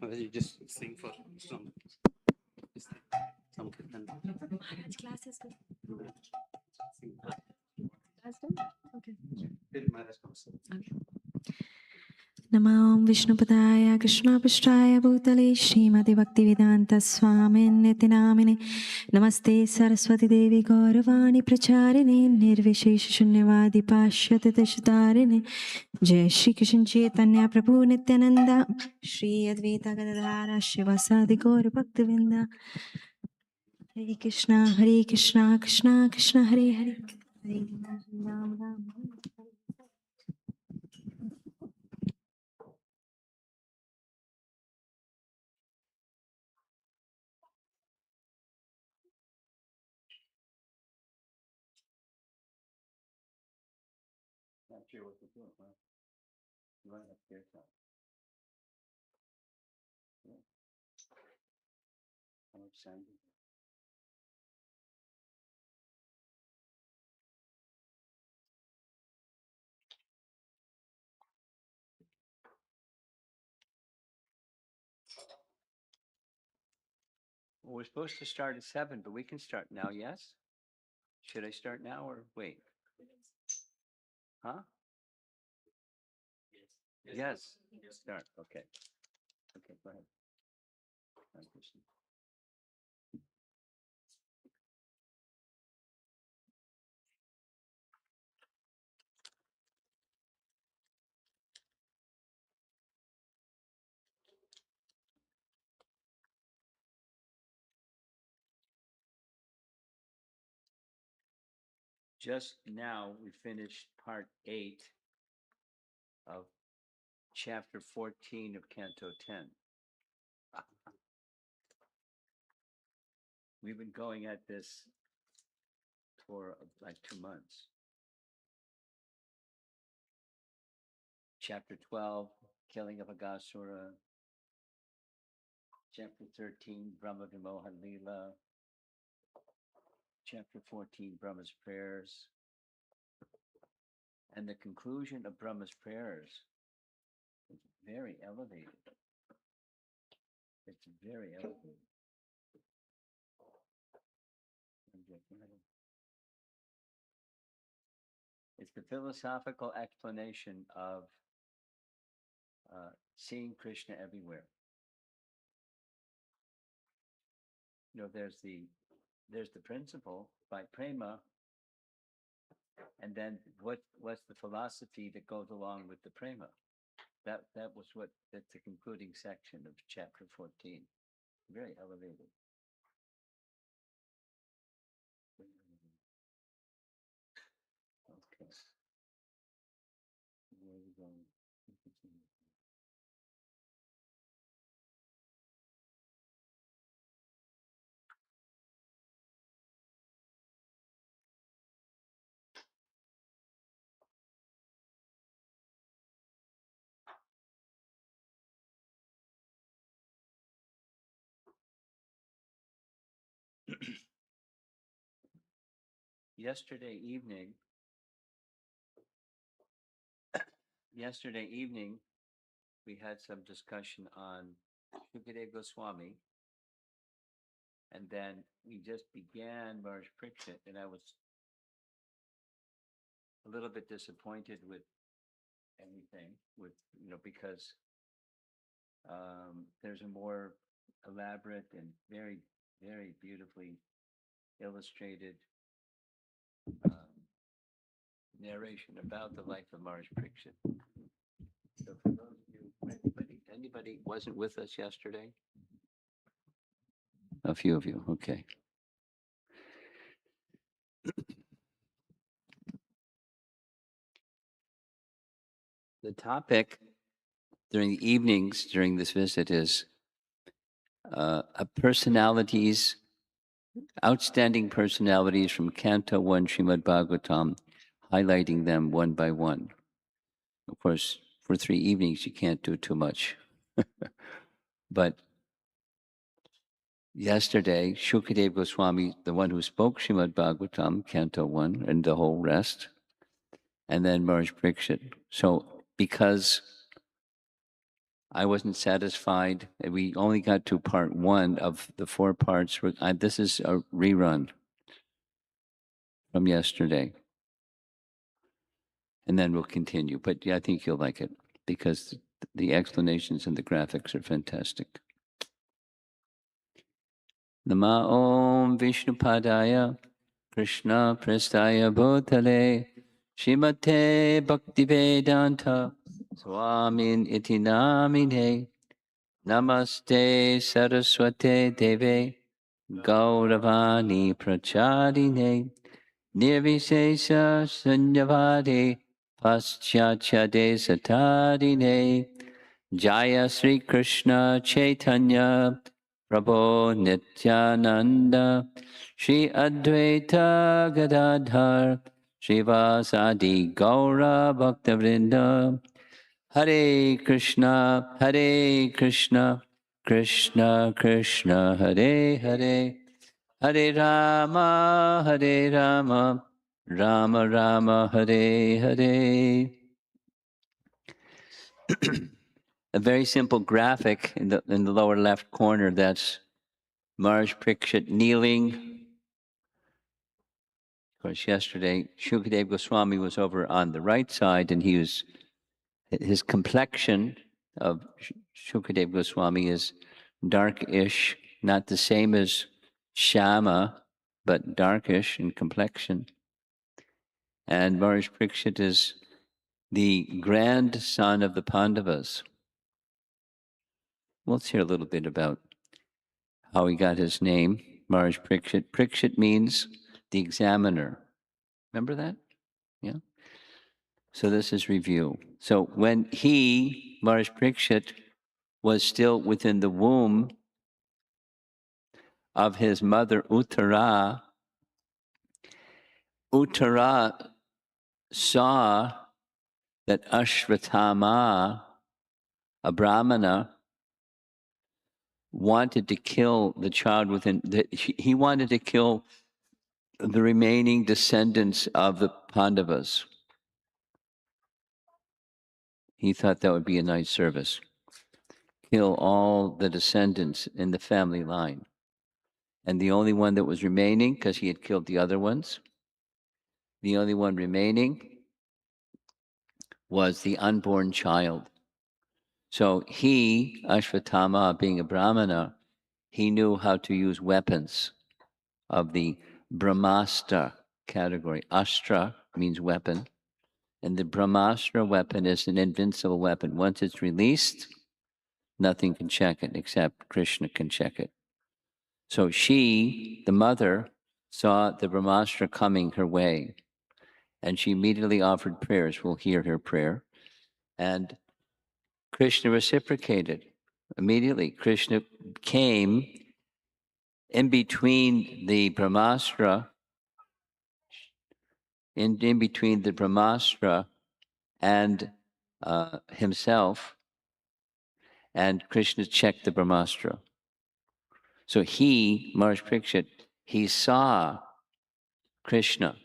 You just sing for some kirtan. Maharaj class is good. Sing. Class done? Okay. Till Maharaj comes. Namam Vishnupadaya Krishna Pishtaya Bhutale Srimati Bhaktivedanta Swaminithi Namine Namaste Saraswati Devi Gauravani Pracharini Nirvishesha Shunyavadi Pashyati Tashitarine Jai Shri Krishna Chaitanya Prabhu Nityananda Shri Advaita Gadadhara Shivasadi Gaura Bhaktivinda Hare Krishna Krishna Krishna Hare Hare Hare Ram Ram Not sure what to do, huh? You want to hear some? Yeah. How much sound? Well, we're supposed to start at 7, but we can start now, yes? Should I start now or wait? Huh? Yes. Start, okay. Okay, go ahead. Hare Krishna. Just now, we finished part 8 of chapter 14 of Canto 10. We've been going at this for like 2 months. Chapter 12, killing of Aghasura. Chapter 13, Brahma Vimoha Lila. Chapter 14, Brahma's prayers. And the conclusion of Brahma's prayers is very elevated. It's very elevated. It's the philosophical explanation of seeing Krishna everywhere. You know, there's the principle by prema, and then what's the philosophy that goes along with the prema? That's the concluding section of chapter 14. Very elevated. Okay. Where are we going? Yesterday evening, we had some discussion on Shukadeva Goswami, and then we just began Maharaj Parikshit, and I was a little bit disappointed with everything, because there's a more elaborate and very, very beautifully illustrated narration about the life of Maharaj Parikshit. So for those of you, anybody wasn't with us yesterday? A few of you, okay. The topic during the evenings during this visit is outstanding personalities from Canto 1 Srimad Bhagavatam, highlighting them one by one. Of course, for 3 evenings, you can't do too much. But yesterday, Shukadeva Goswami, the one who spoke Srimad Bhagavatam, Canto 1, and the whole rest, and then Maharaj Parikshit. So because I wasn't satisfied. We only got to part 1 of the 4 parts. This is a rerun from yesterday. And then we'll continue. But yeah, I think you'll like it because the explanations and the graphics are fantastic. Nama Om Vishnupadaya Krishna Prestaya Bhutale Shrimate Bhaktivedanta Swamin Iti Namine Namaste Saraswate Deve Gauravani Prachadine Nirvishesha Sunyavade Paschachade Satadine Jaya Sri Krishna Chaitanya Prabhu Nityananda Shri Advaita Gadadhar Srivasadi Gaura Bhaktavrinda Hare Krishna Krishna Krishna Hare Hare Hare Rama Rama Rama Hare Hare. A very simple graphic in the lower left corner, that's Maharaj Parikshit kneeling. Of course, yesterday, Shukadeva Goswami was over on the right side, and his complexion of Shukadeva Goswami is darkish, not the same as Shama, but darkish in complexion. And Maharaj Parikshit is the grandson of the Pandavas. Let's hear a little bit about how he got his name, Maharaj Parikshit. Parikshit means the examiner. Remember that? Yeah. So this is review. So when Maharaj Parikshit, was still within the womb of his mother Uttara, Uttara saw that Ashvatthama, a Brahmana, wanted to kill the child he wanted to kill the remaining descendants of the Pandavas. He thought that would be a nice service. Kill all the descendants in the family line. And the only one that was remaining, because he had killed the other ones, the only one remaining was the unborn child. So he, Ashvatthama, being a Brahmana, he knew how to use weapons of the Brahmastra category. Astra means weapon. And the Brahmastra weapon is an invincible weapon. Once it's released, nothing can check it except Krishna can check it. So she, the mother, saw the Brahmastra coming her way. And she immediately offered prayers. We'll hear her prayer. And Krishna reciprocated. Immediately, Krishna came in between the Brahmastra, in between the Brahmastra and himself, and Krishna checked the Brahmastra. So Maharaj Parikshit, he saw Krishna.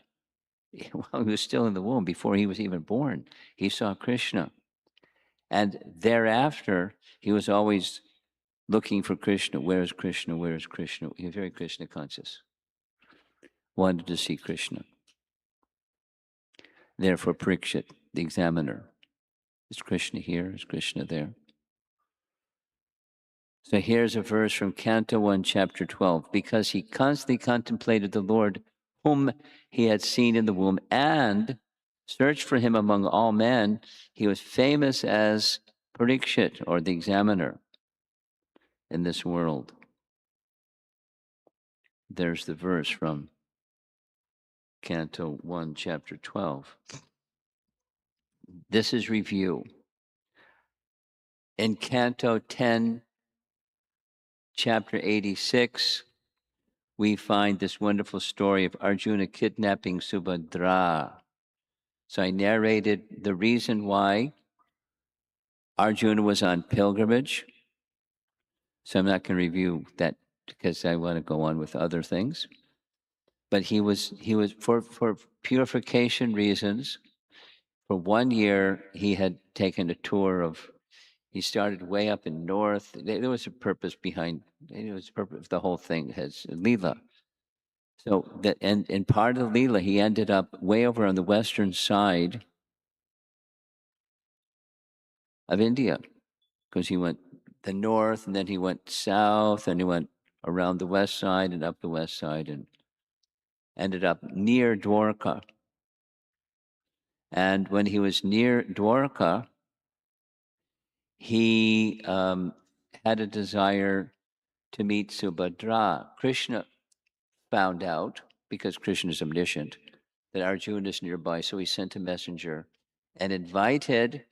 While he was still in the womb, before he was even born, he saw Krishna. And thereafter, he was always looking for Krishna. Where is Krishna? Where is Krishna? He was very Krishna conscious. Wanted to see Krishna. Therefore, Parikshit, the examiner, is Krishna here? Is Krishna there? So here's a verse from Canto 1, chapter 12. Because he constantly contemplated the Lord whom he had seen in the womb and searched for him among all men, he was famous as Parikshit, or the examiner, in this world. There's the verse from Canto 1, chapter 12. This is review. In Canto 10, chapter 86, we find this wonderful story of Arjuna kidnapping Subhadra. So I narrated the reason why Arjuna was on pilgrimage. So I'm not going to review that because I want to go on with other things. But he was for purification reasons. For 1 year, he had taken a tour of He started way up in north. There was a purpose behind. It was purpose. The whole thing has Leela. So that and part of the Leela, he ended up way over on the western side of India, because he went the north and then he went south and he went around the west side and up the west side and ended up near Dwarka. And when he was near Dwarka, he had a desire to meet Subhadra. Krishna found out, because Krishna is omniscient, that Arjuna is nearby, so he sent a messenger and invited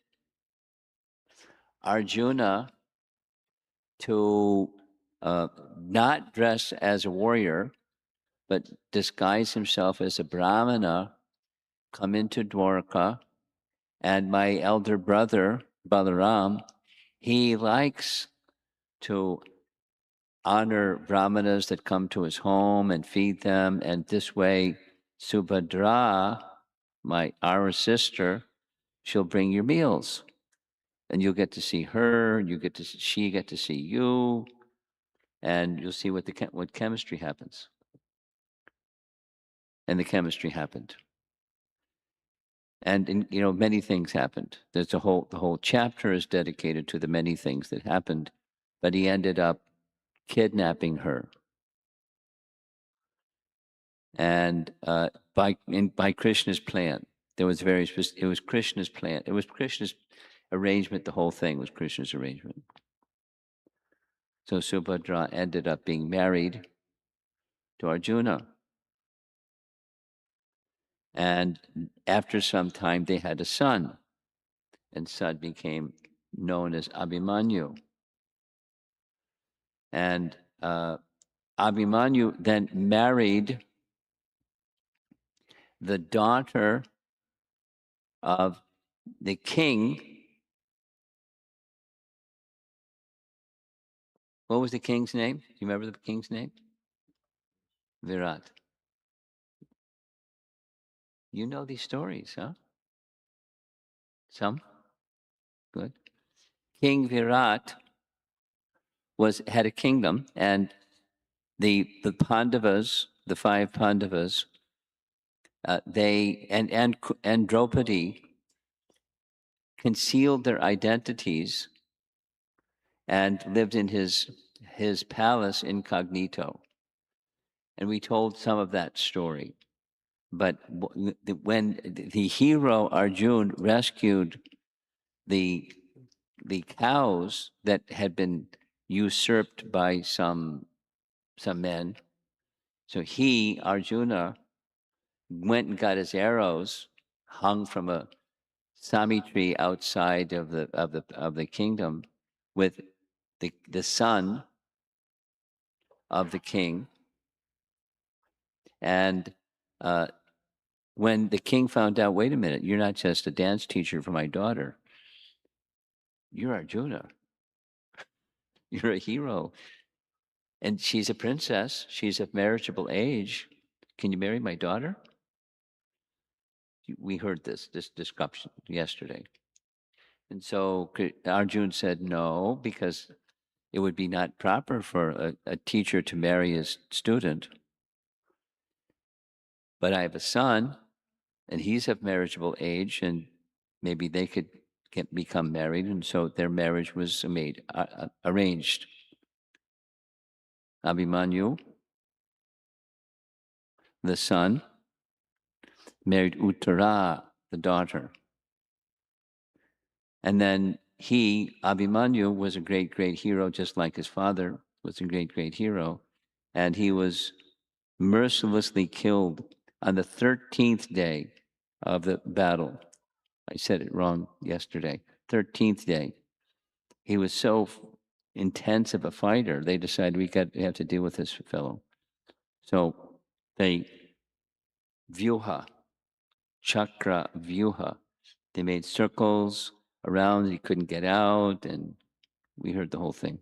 Arjuna to not dress as a warrior, but disguise himself as a Brahmana, come into Dwarka, and my elder brother, Balaram, he likes to honor Brahmanas that come to his home and feed them, and this way, Subhadra, our sister, she'll bring your meals, and you'll get to see her, and she get to see you, and you'll see what chemistry happens. And the chemistry happened. And many things happened. The whole chapter is dedicated to the many things that happened, but he ended up kidnapping her. And by Krishna's plan, it was Krishna's plan. It was Krishna's arrangement. The whole thing was Krishna's arrangement. So Subhadra ended up being married to Arjuna. And after some time, they had a son, and son became known as Abhimanyu. And Abhimanyu then married the daughter of the king. What was the king's name? Do you remember the king's name? Virat. You know these stories, huh? Some? Good. King Virat had a kingdom, and the Pandavas, the 5 Pandavas, they and Draupadi concealed their identities and lived in his palace incognito. And we told some of that story. But when the hero Arjun rescued the cows that had been usurped by some men, so Arjuna, went and got his arrows hung from a sami tree outside of the kingdom with the son of the king. And when the king found out, wait a minute, you're not just a dance teacher for my daughter, you're Arjuna. You're a hero. And she's a princess. She's of marriageable age. Can you marry my daughter? We heard this discussion yesterday. And so Arjun said no, because it would be not proper for a teacher to marry his student. But I have a son, and he's of marriageable age, and maybe they could become married. And so their marriage was arranged. Abhimanyu, the son, married Uttara, the daughter. And then Abhimanyu, was a great, great hero, just like his father was a great, great hero. And he was mercilessly killed on the 13th day of the battle. I said it wrong yesterday. 13th day. He was so intense of a fighter, they decided we have to deal with this fellow. So they vyuha, chakra vyuha. They made circles around, he couldn't get out, and we heard the whole thing.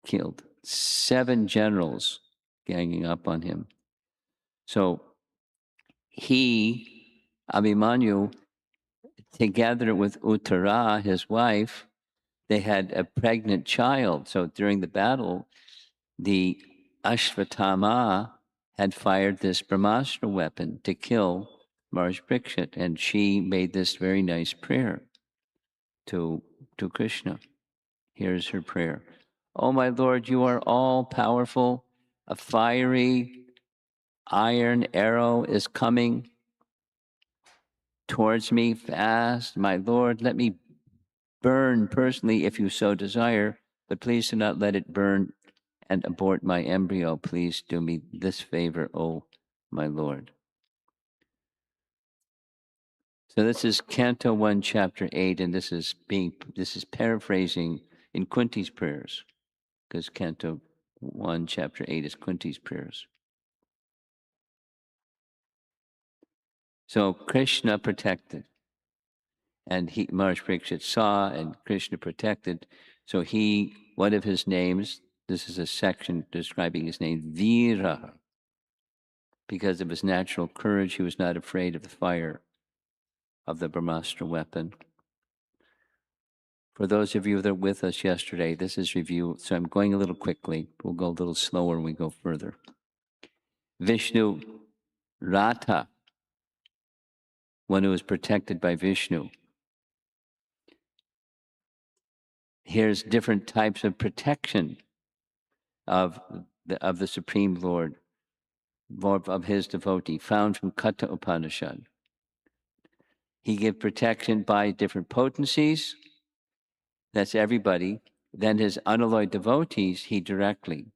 Killed. 7 generals ganging up on him. So Abhimanyu, together with Uttara, his wife, they had a pregnant child. So during the battle, the Ashvatthama had fired this Brahmastra weapon to kill Maharaj Parikshit, and she made this very nice prayer to Krishna. Here's her prayer. Oh, my Lord, you are all powerful. A fiery iron arrow is coming towards me fast. My Lord, let me burn personally if you so desire, but please do not let it burn and abort my embryo. Please do me this favor, oh my Lord. So this is Canto 1, Chapter 8, and this is paraphrasing in Kunti's prayers, because Canto 1, Chapter 8 is Kunti's prayers. So Krishna protected, and Maharaj Parikshit saw, and Krishna protected. So one of his names, this is a section describing his name, Vira. Because of his natural courage, he was not afraid of the fire of the Brahmastra weapon. For those of you that were with us yesterday, this is review, so I'm going a little quickly. We'll go a little slower when we go further. Vishnu Ratha, one who is protected by Vishnu. Here's different types of protection of the Supreme Lord, of his devotee, found from Katha Upanishad. He gives protection by different potencies. That's everybody. Then his unalloyed devotees, he directly.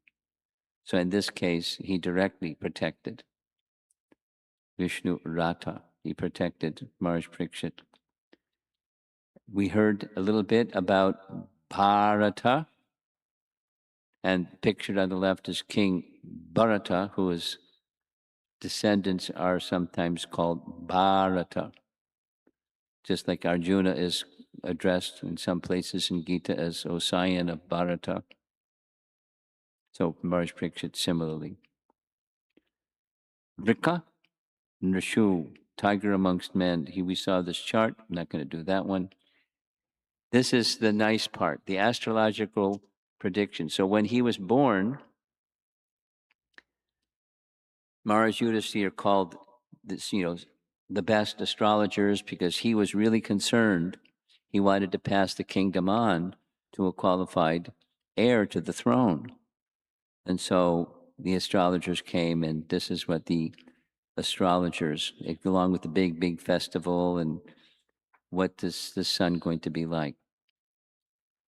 So in this case, he directly protected. Vishnu Ratha, he protected Maharaj Parikshit. We heard a little bit about Bharata, and pictured on the left is King Bharata, whose descendants are sometimes called Bharata. Just like Arjuna is addressed in some places in Gita as Osayan of Bharata. So Maharaj Parikshit similarly. Vrika, Nrishu, tiger amongst men. We saw this chart. I'm not going to do that one. This is the nice part, the astrological prediction. So when he was born, Maharaj Yudhisthira called this, the best astrologers, because he was really concerned. He wanted to pass the kingdom on to a qualified heir to the throne. And so the astrologers came, and this is what the astrologers, along with the big festival, and what is the sun going to be like.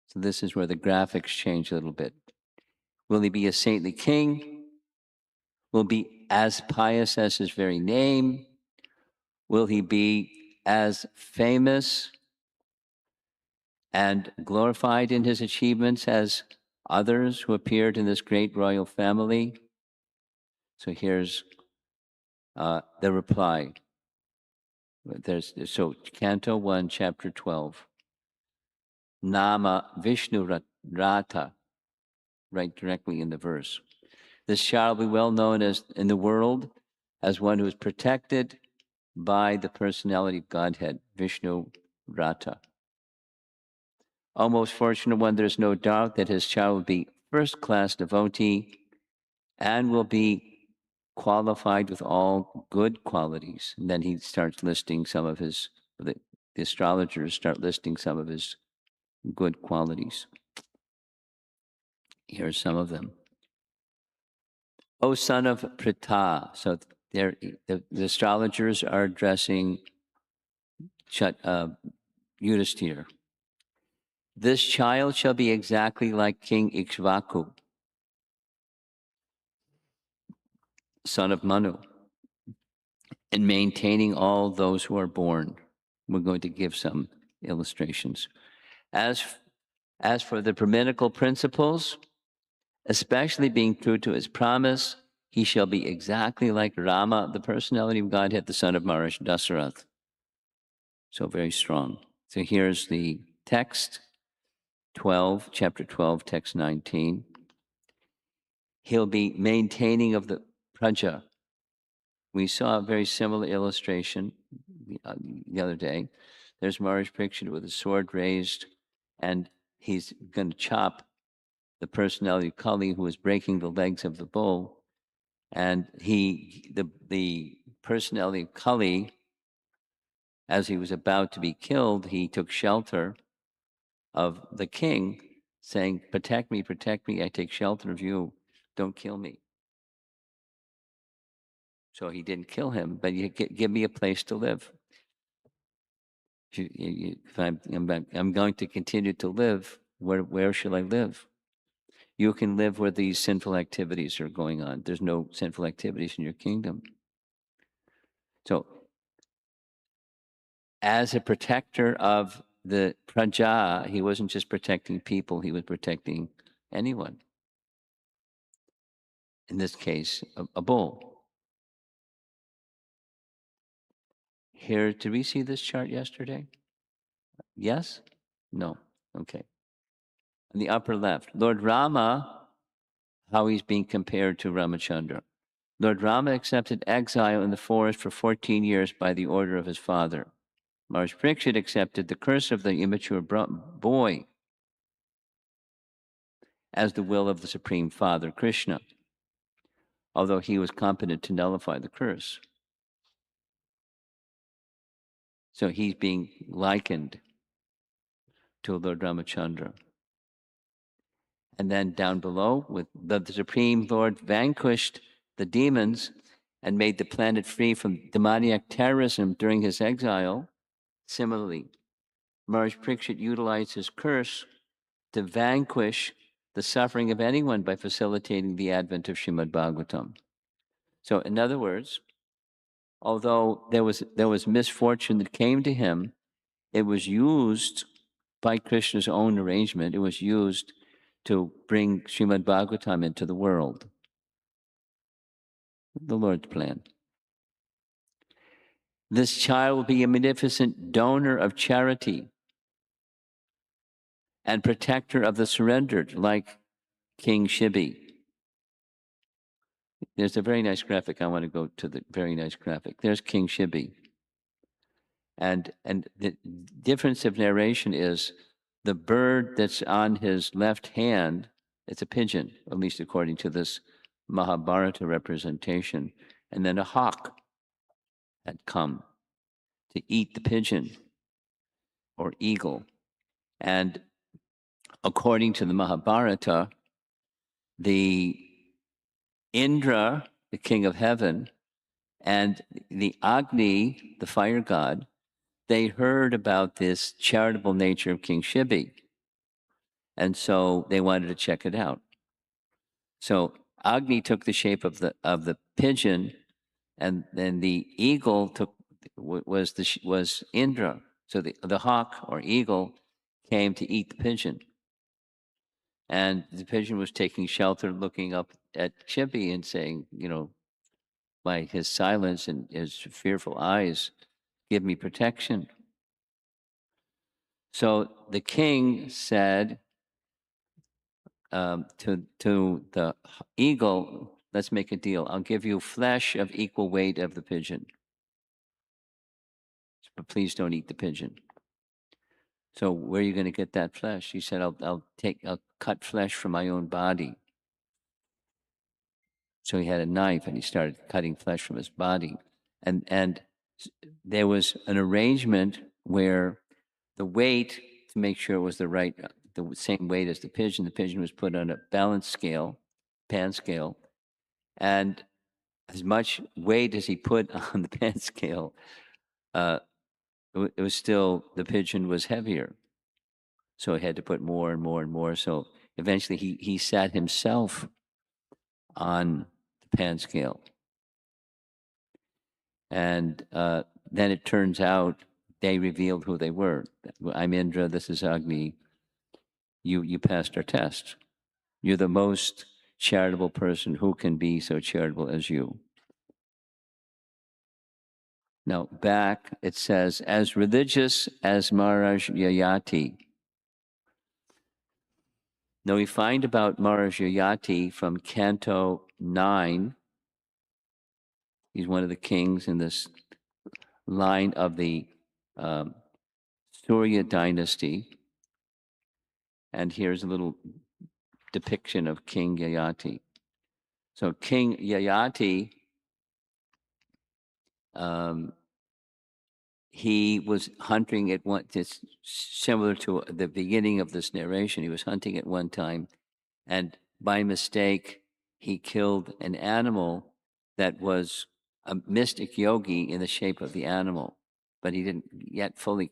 So this is where the graphics change a little bit. Will he be a saintly king? Will he be as pious as his very name? Will he be as famous and glorified in his achievements as others who appeared in this great royal family? So here's the reply. So Canto 1, Chapter 12. Nama Vishnu Rata, right directly in the verse. This shall be well known as in the world as one who is protected by the personality of Godhead, Vishnu Rata. O most fortunate one, there's no doubt that his child will be first-class devotee and will be qualified with all good qualities. And then he starts listing some of his, the astrologers start listing some of his good qualities. Here's some of them. O son of Pritha. So the astrologers are addressing Yudhisthira. This child shall be exactly like King Ikshvaku, son of Manu, in maintaining all those who are born. We're going to give some illustrations. As for the Brahminical principles, especially being true to his promise, he shall be exactly like Rama, the personality of Godhead, the son of Maharaj Dasarath. So very strong. So here's the text, chapter 12, text 19. He'll be maintaining of the praja. We saw a very similar illustration the other day, There's Maharaj Parikshit with his sword raised, and he's going to chop the personality of Kali, who is breaking the legs of the bull. And the personality of Kali, as he was about to be killed, he took shelter of the king, saying, protect me, I take shelter of you, don't kill me. So he didn't kill him, but you give me a place to live. If I'm going to continue to live, where shall I live? You can live where these sinful activities are going on. There's no sinful activities in your kingdom. So, as a protector of the praja, he wasn't just protecting people, he was protecting anyone. In this case, a bull. Here, did we see this chart yesterday? Yes? No? Okay. In the upper left, Lord Rama, how he's being compared to Ramachandra. Lord Rama accepted exile in the forest for 14 years by the order of his father. Maharaj Parikshit accepted the curse of the immature boy as the will of the Supreme Father, Krishna, although he was competent to nullify the curse. So he's being likened to Lord Ramachandra. And then down below, with the Supreme Lord vanquished the demons and made the planet free from demoniac terrorism during his exile. Similarly, Maharaj Parikshit utilized his curse to vanquish the suffering of anyone by facilitating the advent of Srimad Bhagavatam. So, in other words, although there was misfortune that came to him, it was used by Krishna's own arrangement. It was used to bring Srimad Bhagavatam into the world. The Lord's plan. This child will be a magnificent donor of charity and protector of the surrendered, like King Shibi. There's a very nice graphic. I want to go to the very nice graphic. There's King Shibi. And the difference of narration is the bird that's on his left hand, it's a pigeon, at least according to this Mahabharata representation, and then a hawk had come to eat the pigeon or eagle. And according to the Mahabharata, the Indra, the king of heaven, and the Agni, the fire god, they heard about this charitable nature of King Shibi. And so they wanted to check it out. So Agni took the shape of the pigeon, and then the eagle was Indra. So the hawk or eagle came to eat the pigeon. And the pigeon was taking shelter, looking up at Chibi and saying, by his silence and his fearful eyes, give me protection. So the king said to the eagle, let's make a deal. I'll give you flesh of equal weight of the pigeon. But please don't eat the pigeon. So where are you going to get that flesh? He said, I'll cut flesh from my own body. So he had a knife and he started cutting flesh from his body. And there was an arrangement where the weight, to make sure it was the same weight as the pigeon was put on a balance scale, pan scale, and as much weight as he put on the pan scale, it was still, the pigeon was heavier. So he had to put more and more and more. So eventually he sat himself on the pan scale. And then it turns out they revealed who they were. I'm Indra, this is Agni. You passed our test. You're the most charitable person. Who can be so charitable as you? Now, back it says, as religious as Maharaj Yayati. Now, we find about Maharaj Yayati from Canto 9. He's one of the kings in this line of the Surya dynasty. And here's a little depiction of King Yayati. So King Yayati, he was hunting at one, it's similar to the beginning of this narration. He was hunting at one time, and by mistake, he killed an animal that was a mystic yogi in the shape of the animal, but he didn't yet fully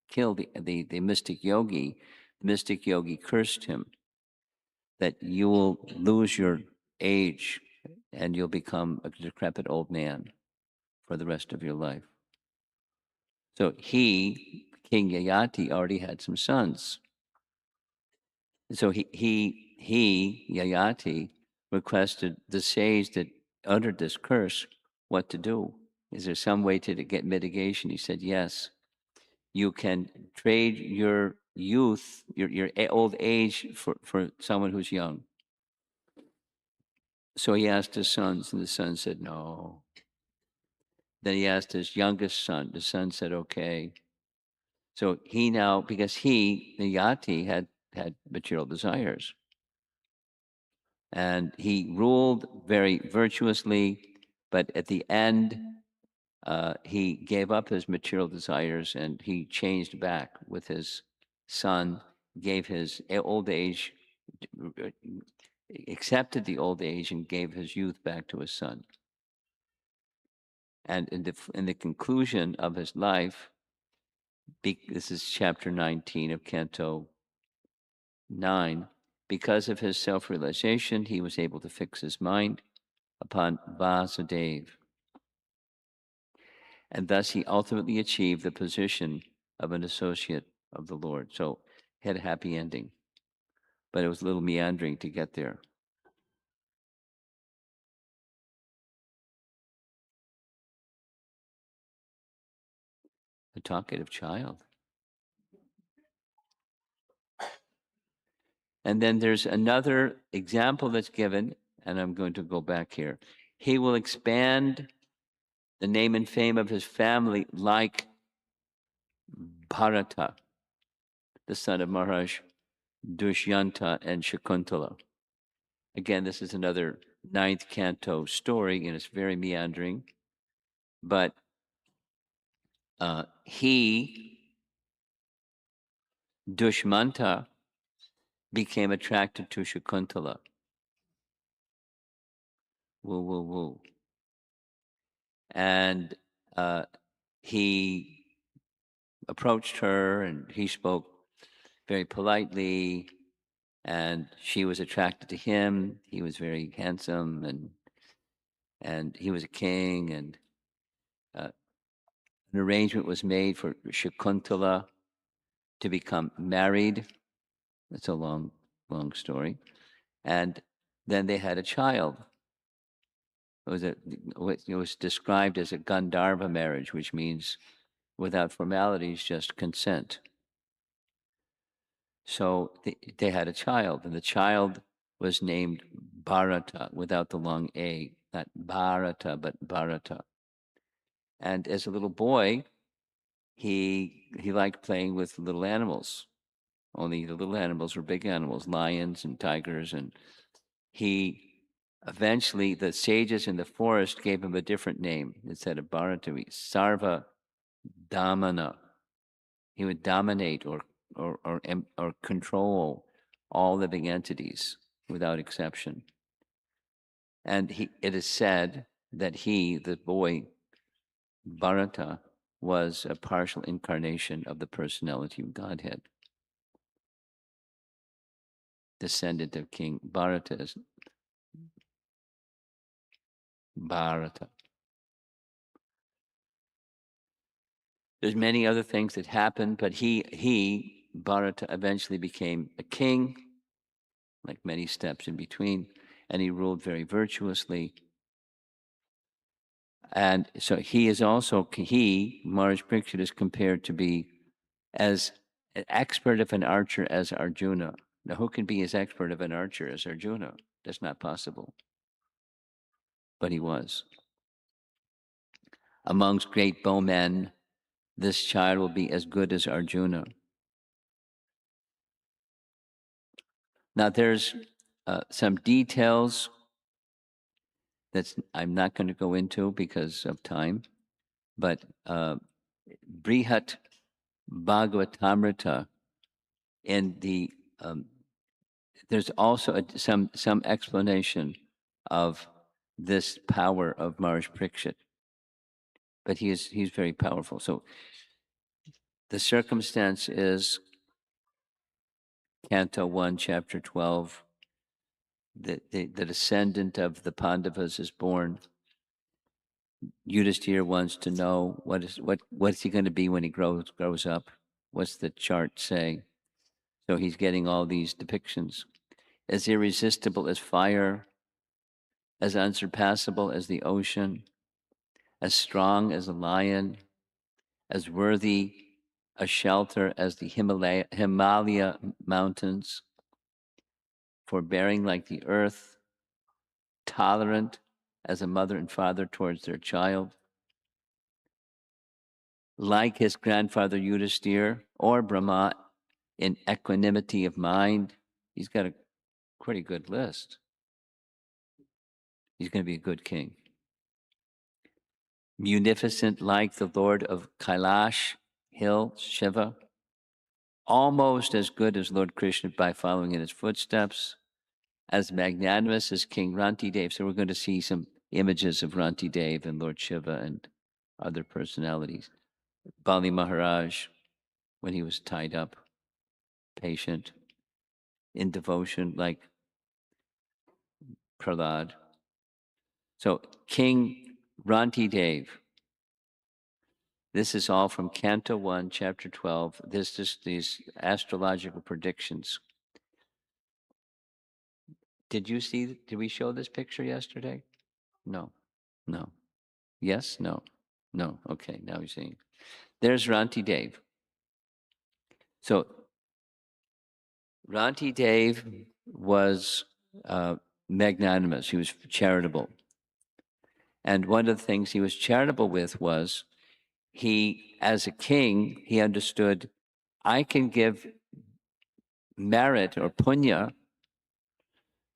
kill the mystic yogi. The mystic yogi cursed him that you will lose your age and you'll become a decrepit old man for the rest of your life. So he, King Yayati, already had some sons. So Yayati, requested the sage that uttered this curse what to do. Is there some way to get mitigation? He said, yes. You can trade your youth, your old age for someone who's young. So he asked his sons, and the son said, no. Then he asked his youngest son. The son said, okay. So he now, because the Yati, had material desires. And he ruled very virtuously, but at the end, he gave up his material desires and he changed back with his son, gave his old age, accepted the old age and gave his youth back to his son. And in the conclusion of his life, this is chapter 19 of Canto 9, because of his self-realization, he was able to fix his mind upon Vasudeva. And thus he ultimately achieved the position of an associate of the Lord. So he had a happy ending, but it was a little meandering to get there. A talkative child. And then there's another example that's given, and I'm going to go back here. He will expand the name and fame of his family like Bharata, the son of Maharaj Dushyanta and Shakuntala. Again, this is another 9th canto story, and it's very meandering. But Dushmanta, became attracted to Shakuntala. Woo, woo, woo. And he approached her and he spoke very politely, and she was attracted to him. He was very handsome and he was a king, and an arrangement was made for Shakuntala to become married. It's a long, long story. And then they had a child. It was described as a Gandharva marriage, which means without formalities, just consent. So they had a child, and the child was named Bharata, without the long A, not Bharata, but Bharata. And as a little boy, he liked playing with little animals. Only the little animals were big animals, lions and tigers. And he eventually, the sages in the forest gave him a different name. Instead of Bharata, Sarva Damana. He would dominate or control all living entities without exception. And it is said that the boy Bharata, was a partial incarnation of the personality of Godhead. Descendant of King Bharata is Bharata. There's many other things that happened, but Bharata, eventually became a king, like many steps in between, and he ruled very virtuously. And so Maharaj Parikshit, is compared to be as an expert of an archer as Arjuna. Now, who can be as expert of an archer as Arjuna? That's not possible. But he was. Amongst great bowmen, this child will be as good as Arjuna. Now there's some details that I'm not going to go into because of time, but Brihat Bhagavatamrita, in the there's also some explanation of this power of Maharaj Parikshit, but he's very powerful. So the circumstance is Canto 1, Chapter 12. The descendant of the Pandavas is born. Yudhishthira wants to know what's he going to be when he grows up. What's the chart say? So he's getting all these depictions. As irresistible as fire, as unsurpassable as the ocean, as strong as a lion, as worthy a shelter as the Himalaya mountains, forbearing like the earth, tolerant as a mother and father towards their child, like his grandfather Yudhishthira or Brahma in equanimity of mind. He's got a pretty good list. He's going to be a good king. Munificent like the Lord of Kailash hill, Shiva, almost as good as Lord Krishna by following in his footsteps, as magnanimous as King Rantidev. So we're going to see some images of Rantidev and Lord Shiva and other personalities. Bali Maharaj, when he was tied up, patient, in devotion like Prahlad. So King Rantidev, this is all from Canto 1, Chapter 12. This is these astrological predictions. Did we show this picture yesterday? No. Yes? No. Okay, now you're seeing. There's Rantidev. So Rantidev was magnanimous. He was charitable. And one of the things he was charitable with was as a king, he understood, I can give merit or punya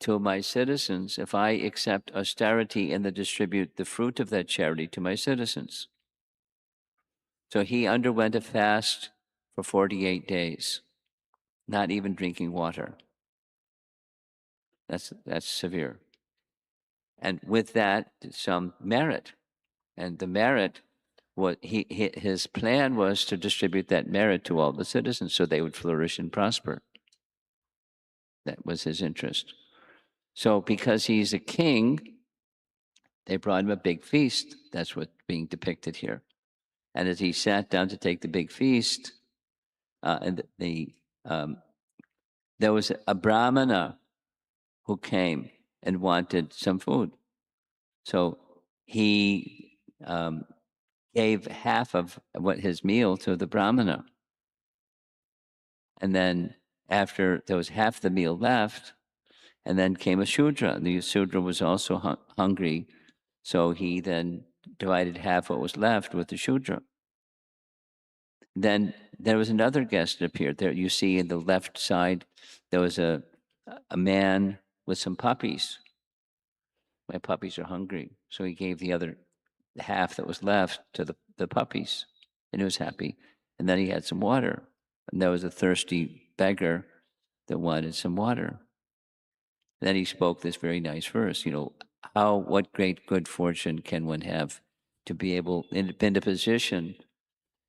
to my citizens if I accept austerity and then distribute the fruit of that charity to my citizens. So he underwent a fast for 48 days, not even drinking water. That's severe. And with that, some merit. And the merit, his plan was to distribute that merit to all the citizens so they would flourish and prosper. That was his interest. So because he's a king, they brought him a big feast. That's what's being depicted here. And as he sat down to take the big feast, there was a brahmana who came and wanted some food. So he gave half of his meal to the brahmana. And then after there was half the meal left, and then came a Shudra. The Shudra was also hungry, so he then divided half what was left with the Shudra. Then there was another guest that appeared. There you see in the left side, there was a man with some puppies. My puppies are hungry. So he gave the other half that was left to the puppies, and he was happy. And then he had some water. And there was a thirsty beggar that wanted some water. Then he spoke this very nice verse, what great good fortune can one have to be able, in a position,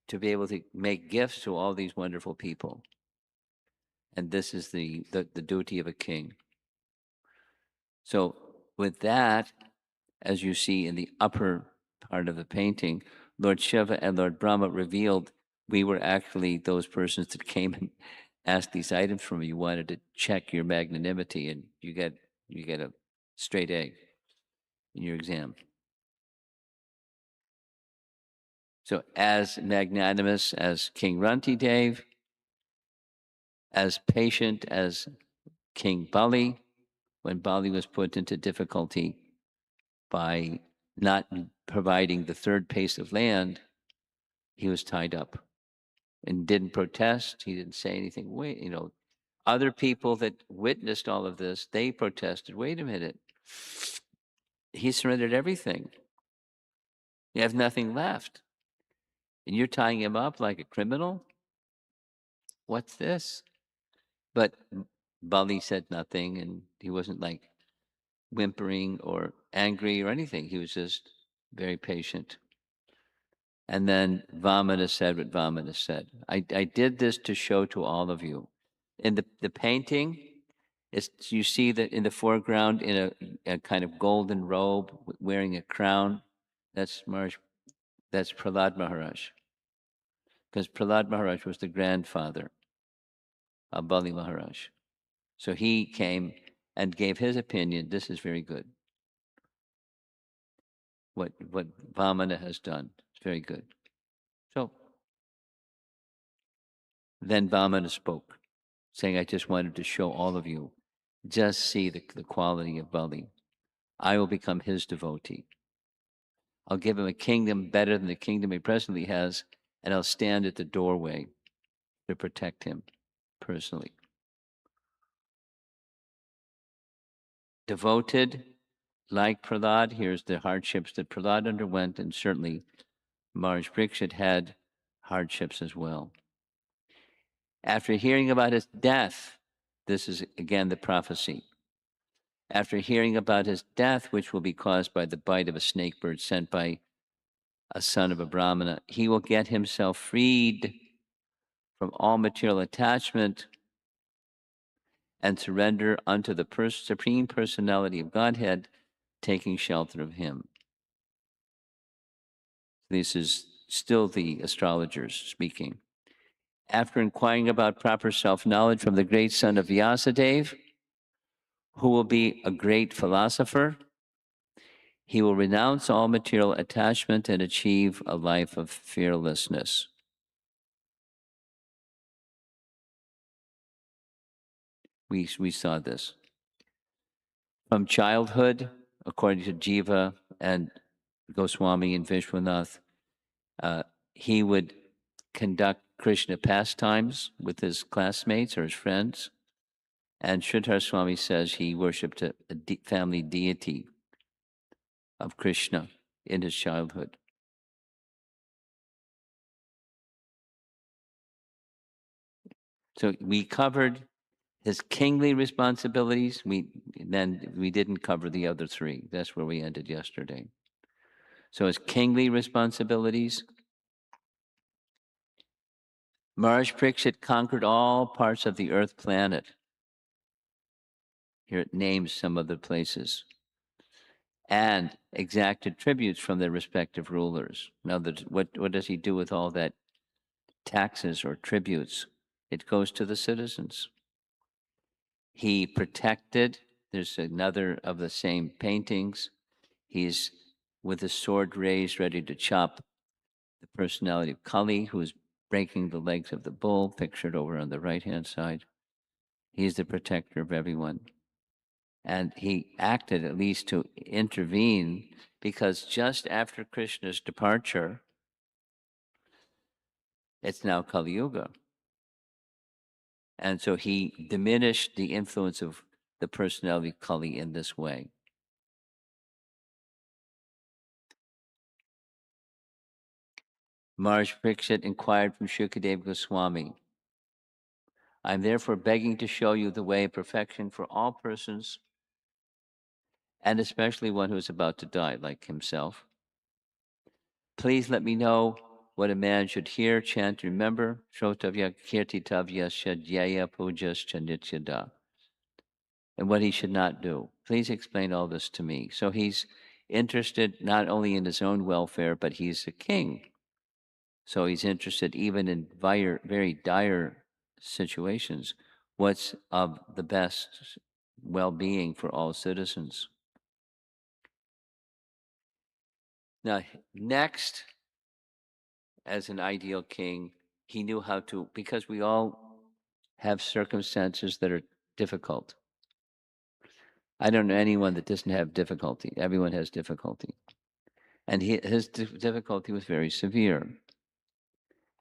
to be able to make gifts to all these wonderful people. And this is the duty of a king. So with that, as you see in the upper part of the painting, Lord Shiva and Lord Brahma revealed we were actually those persons that came and asked these items from you. You wanted to check your magnanimity, and you get a straight A in your exam. So as magnanimous as King Rantidev, as patient as King Bali, when Bali was put into difficulty by not providing the third pace of land, he was tied up and didn't protest. He didn't say anything. Wait, other people that witnessed all of this, they protested. Wait a minute. He surrendered everything. You have nothing left. And you're tying him up like a criminal? What's this? But Bali said nothing, and he wasn't like whimpering or angry or anything. He was just very patient. And then Vamana said what Vamana said. I did this to show to all of you. In the painting, you see that in the foreground in a kind of golden robe wearing a crown. That's Prahlad Maharaj. Because Prahlad Maharaj was the grandfather of Bali Maharaj. So he came and gave his opinion. This is very good. What Vamana has done. It's very good. So then Vamana spoke, saying, I just wanted to show all of you, just see the quality of Bali. I will become his devotee. I'll give him a kingdom better than the kingdom he presently has, and I'll stand at the doorway to protect him personally. Devoted, like Prahlad, here's the hardships that Prahlad underwent, and certainly Maharaj Parikshit had hardships as well. After hearing about his death, this is again the prophecy. After hearing about his death, which will be caused by the bite of a snake bird sent by a son of a Brahmana, he will get himself freed from all material attachment and surrender unto the Supreme Personality of Godhead, taking shelter of him. This is still the astrologers speaking. After inquiring about proper self-knowledge from the great son of Vyasadeva, who will be a great philosopher, he will renounce all material attachment and achieve a life of fearlessness. We saw this. From childhood, according to Jiva and Goswami and Vishwanath, he would conduct Krishna pastimes with his classmates or his friends. And Sridhar Swami says he worshipped a family deity of Krishna in his childhood. So we covered his kingly responsibilities. We didn't cover the other three. That's where we ended yesterday. So his kingly responsibilities. Maharaj Parikshit conquered all parts of the earth planet. Here it names some of the places. And exacted tributes from their respective rulers. Now, what does he do with all that taxes or tributes? It goes to the citizens. He protected, there's another of the same paintings. He's with a sword raised, ready to chop the personality of Kali, who is breaking the legs of the bull, pictured over on the right-hand side. He's the protector of everyone. And he acted at least to intervene, because just after Krishna's departure, it's now Kali Yuga. And so he diminished the influence of the personality of Kali in this way. Maharaj Parikshit inquired from Shukadeva Goswami, I am therefore begging to show you the way of perfection for all persons, and especially one who is about to die, like himself. Please let me know what a man should hear, chant, remember, Shrotavya Kirtitavya Shadhyaya Pujas Chandityada, and what he should not do. Please explain all this to me. So he's interested not only in his own welfare, but he's a king. So he's interested even in very dire situations. What's of the best well-being for all citizens? Now, next, as an ideal king, he knew how to, because we all have circumstances that are difficult. I don't know anyone that doesn't have difficulty. Everyone has difficulty. And his difficulty was very severe.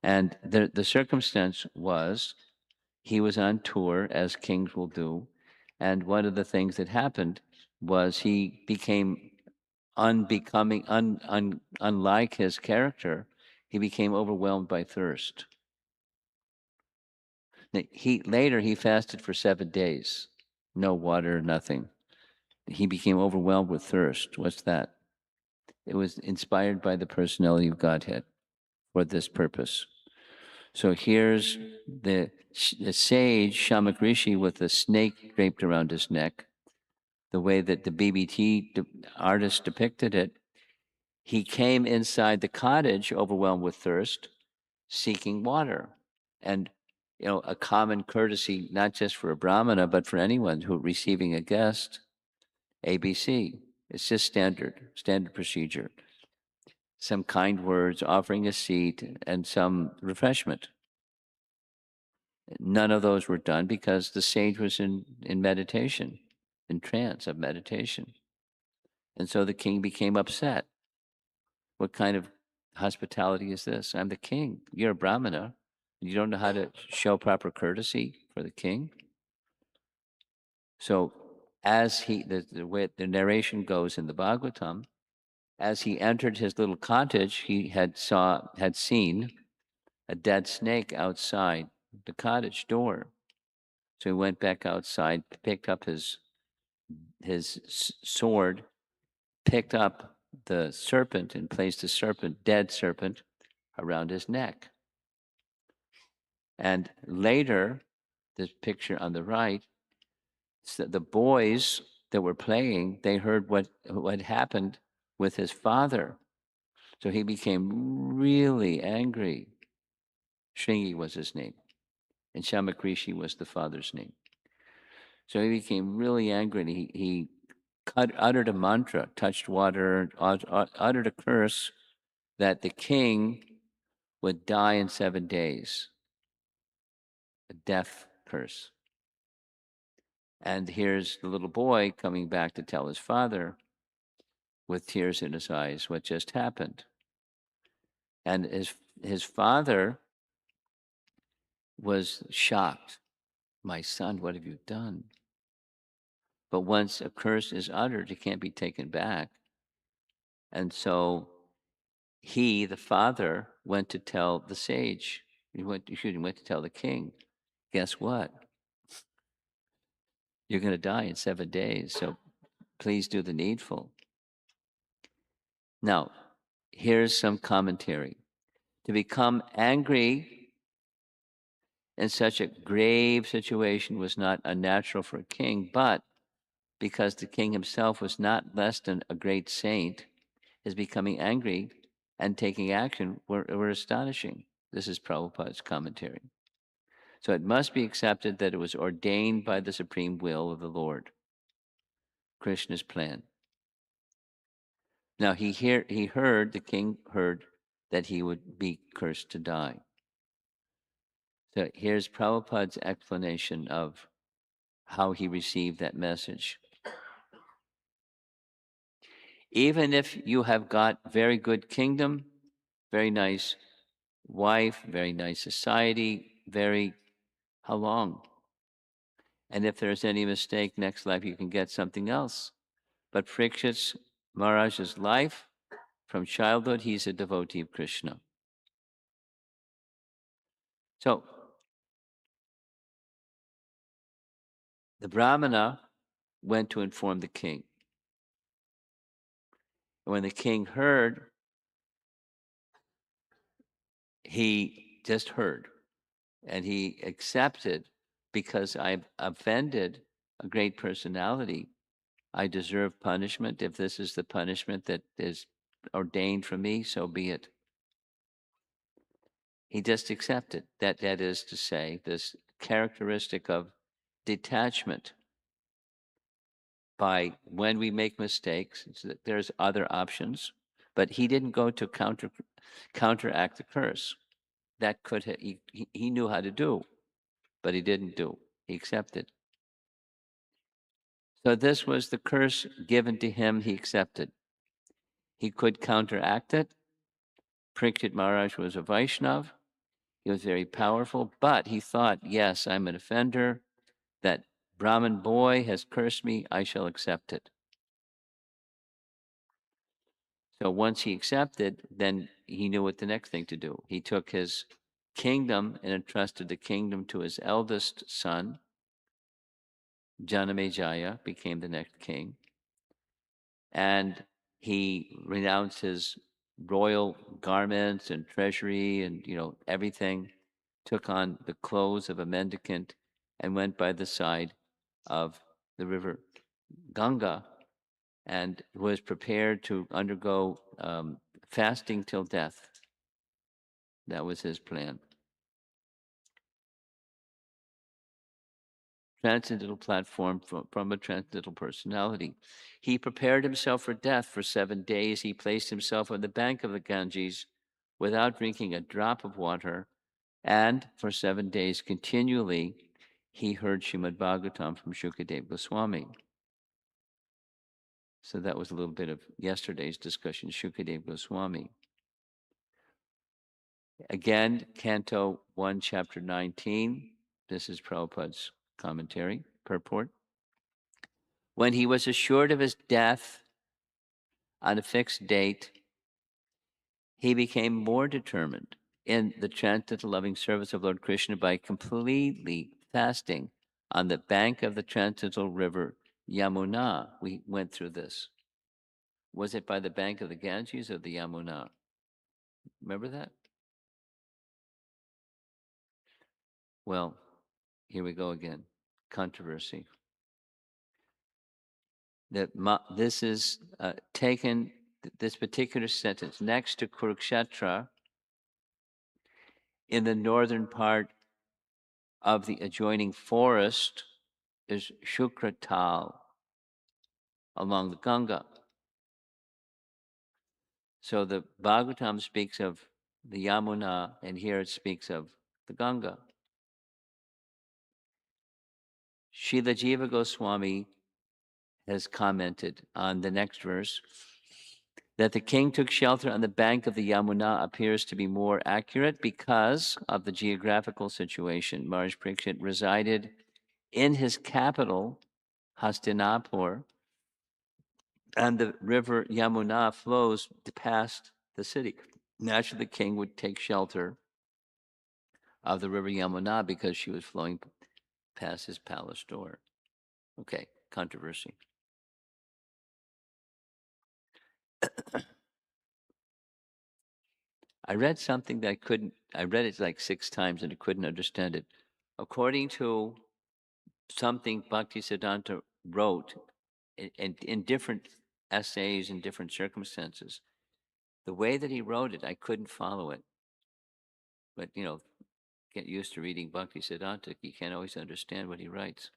And the circumstance was he was on tour, as kings will do. And one of the things that happened was he became unbecoming, unlike his character, he became overwhelmed by thirst. Later he fasted for 7 days, no water, nothing. He became overwhelmed with thirst. What's that? It was inspired by the personality of Godhead for this purpose. So here's the sage Shamak Rishi with a snake draped around his neck, the way that the BBT artist depicted it. He came inside the cottage overwhelmed with thirst, seeking water. And a common courtesy, not just for a brahmana, but for anyone who receiving a guest, ABC. It's just standard procedure. Some kind words, offering a seat, and some refreshment. None of those were done because the sage was in meditation, in trance of meditation. And so the king became upset. What kind of hospitality is this? I'm the king. You're a brahmana. You don't know how to show proper courtesy for the king. So as the way the narration goes in the Bhagavatam, as he entered his little cottage, he had seen a dead snake outside the cottage door. So he went back outside, picked up his sword, picked up the serpent and placed the dead serpent, around his neck. And later, this picture on the right, the boys that were playing, they heard what happened with his father. So he became really angry. Shringi was his name, and Shamakrishi was the father's name. So he became really angry, and he uttered a mantra, touched water, uttered a curse that the king would die in 7 days, a death curse. And here's the little boy coming back to tell his father, with tears in his eyes, what just happened. And his father was shocked. My son, what have you done? But once a curse is uttered, it can't be taken back. And so he, the father, went to tell the sage. He went to tell the king. Guess what? You're going to die in 7 days. So please do the needful. Now, here's some commentary. To become angry in such a grave situation was not unnatural for a king, but because the king himself was not less than a great saint, his becoming angry and taking action were astonishing. This is Prabhupada's commentary. So it must be accepted that it was ordained by the supreme will of the Lord, Krishna's plan. Now the king heard that he would be cursed to die. So here's Prabhupada's explanation of how he received that message. Even if you have got very good kingdom, very nice wife, very nice society, how long? And if there's any mistake, next life you can get something else. But Parikshit Maharaj's life, from childhood, he's a devotee of Krishna. So, the Brahmana went to inform the king. And when the king heard, he just heard. And he accepted, because I've offended a great personality, I deserve punishment. If this is the punishment that is ordained for me, so be it. He just accepted that. That is to say, this characteristic of detachment. By when we make mistakes, there's other options, but he didn't go to counteract the curse. That he knew how to do, but he didn't do. He accepted. So this was the curse given to him, he accepted. He could counteract it. Parikshit Maharaj was a Vaishnav. He was very powerful, but he thought, yes, I'm an offender. That Brahmin boy has cursed me. I shall accept it. So once he accepted, then he knew what the next thing to do. He took his kingdom and entrusted the kingdom to his eldest son. Janamejaya became the next king. And he renounced his royal garments and treasury and, everything, took on the clothes of a mendicant and went by the side of the river Ganga and was prepared to undergo fasting till death. That was his plan. Transcendental platform from a transcendental personality. He prepared himself for death for 7 days. He placed himself on the bank of the Ganges without drinking a drop of water. And for 7 days continually, he heard Srimad Bhagavatam from Shukadeva Goswami. So that was a little bit of yesterday's discussion, Shukadeva Goswami. Again, Canto 1, Chapter 19. This is Prabhupada's commentary, purport. When he was assured of his death on a fixed date, he became more determined in the transcendental loving service of Lord Krishna by completely fasting on the bank of the transcendental river Yamuna. We went through this. Was it by the bank of the Ganges or the Yamuna? Remember that? Well, here we go again. Controversy. This is taken, this particular sentence, next to Kurukshetra, in the northern part of the adjoining forest is Shukratal along the Ganga. So the Bhagavatam speaks of the Yamuna, and here it speaks of the Ganga. Srila Jiva Goswami has commented on the next verse that the king took shelter on the bank of the Yamuna appears to be more accurate because of the geographical situation. Maharaj Parikshit resided in his capital, Hastinapur, and the river Yamuna flows past the city. Naturally, the king would take shelter of the river Yamuna because she was flowing past his palace door. Okay, controversy. I read something that I read it like 6 times and I couldn't understand it. According to something Bhaktisiddhanta wrote in different essays in different circumstances, the way that he wrote it, I couldn't follow it. But, get used to reading Bhaktisiddhanta, you can't always understand what he writes.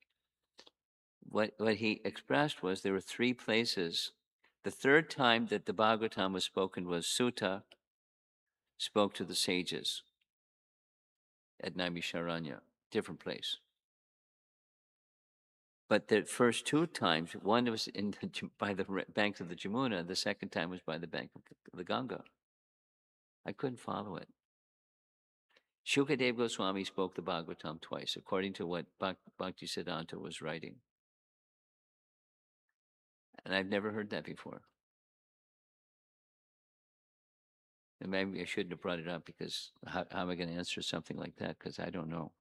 What he expressed was there were 3 places. The third time that the Bhagavatam was spoken was Sutta spoke to the sages at Naimisharanya, different place. But the first 2 times, one was by the banks of the Jamuna, the second time was by the bank of the Ganga. I couldn't follow it. Shukadeva Goswami spoke the Bhagavatam twice, according to what Bhaktisiddhanta was writing. And I've never heard that before. And maybe I shouldn't have brought it up because how am I going to answer something like that? Because I don't know.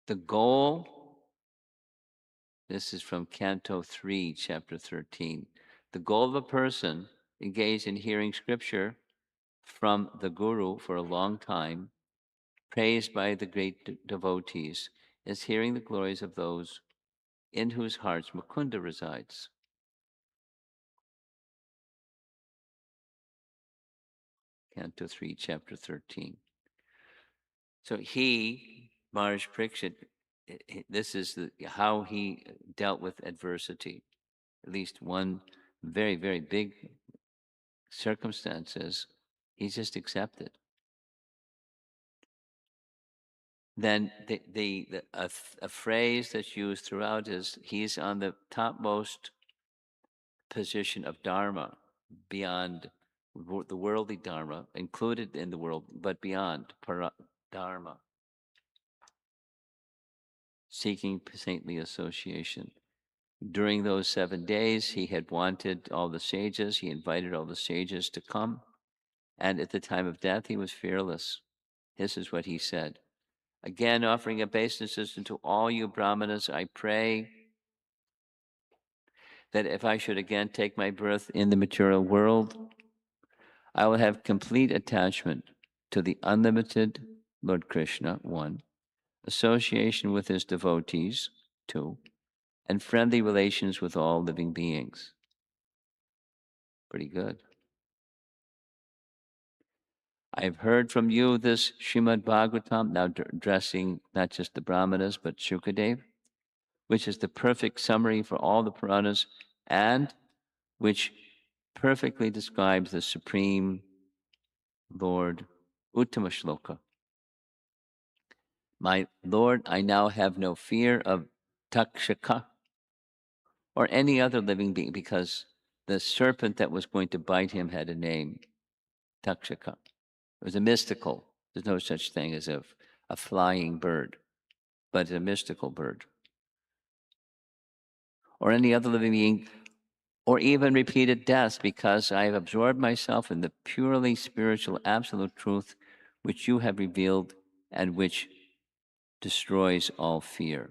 The goal, this is from Canto 3, Chapter 13. The goal of a person engaged in hearing scripture from the Guru for a long time, praised by the great devotees, is hearing the glories of those in whose hearts Mukunda resides. Canto 3, Chapter 13. So Maharaj Parikshit, this is how he dealt with adversity. At least one very, very big circumstance is he just accepted. Then a phrase that's used throughout is he's on the topmost position of Dharma beyond the worldly dharma, included in the world, but beyond dharma, seeking saintly association. During those 7 days, he had wanted all the sages, he invited all the sages to come. And at the time of death, he was fearless. This is what he said. Again, offering obeisances to all you Brahmanas, I pray that if I should again take my birth in the material world, I will have complete attachment to the unlimited Lord Krishna, 1, association with his devotees, 2, and friendly relations with all living beings. Pretty good. I've heard from you this Srimad Bhagavatam, now addressing not just the Brahmanas, but Shukadev, which is the perfect summary for all the Puranas and which perfectly describes the Supreme Lord, Uttama Shloka. My Lord, I now have no fear of Takshaka or any other living being because the serpent that was going to bite him had a name, Takshaka. It was a mystical. There's no such thing as a flying bird, but it's a mystical bird. Or any other living being, or even repeated deaths, because I have absorbed myself in the purely spiritual absolute truth which you have revealed and which destroys all fear.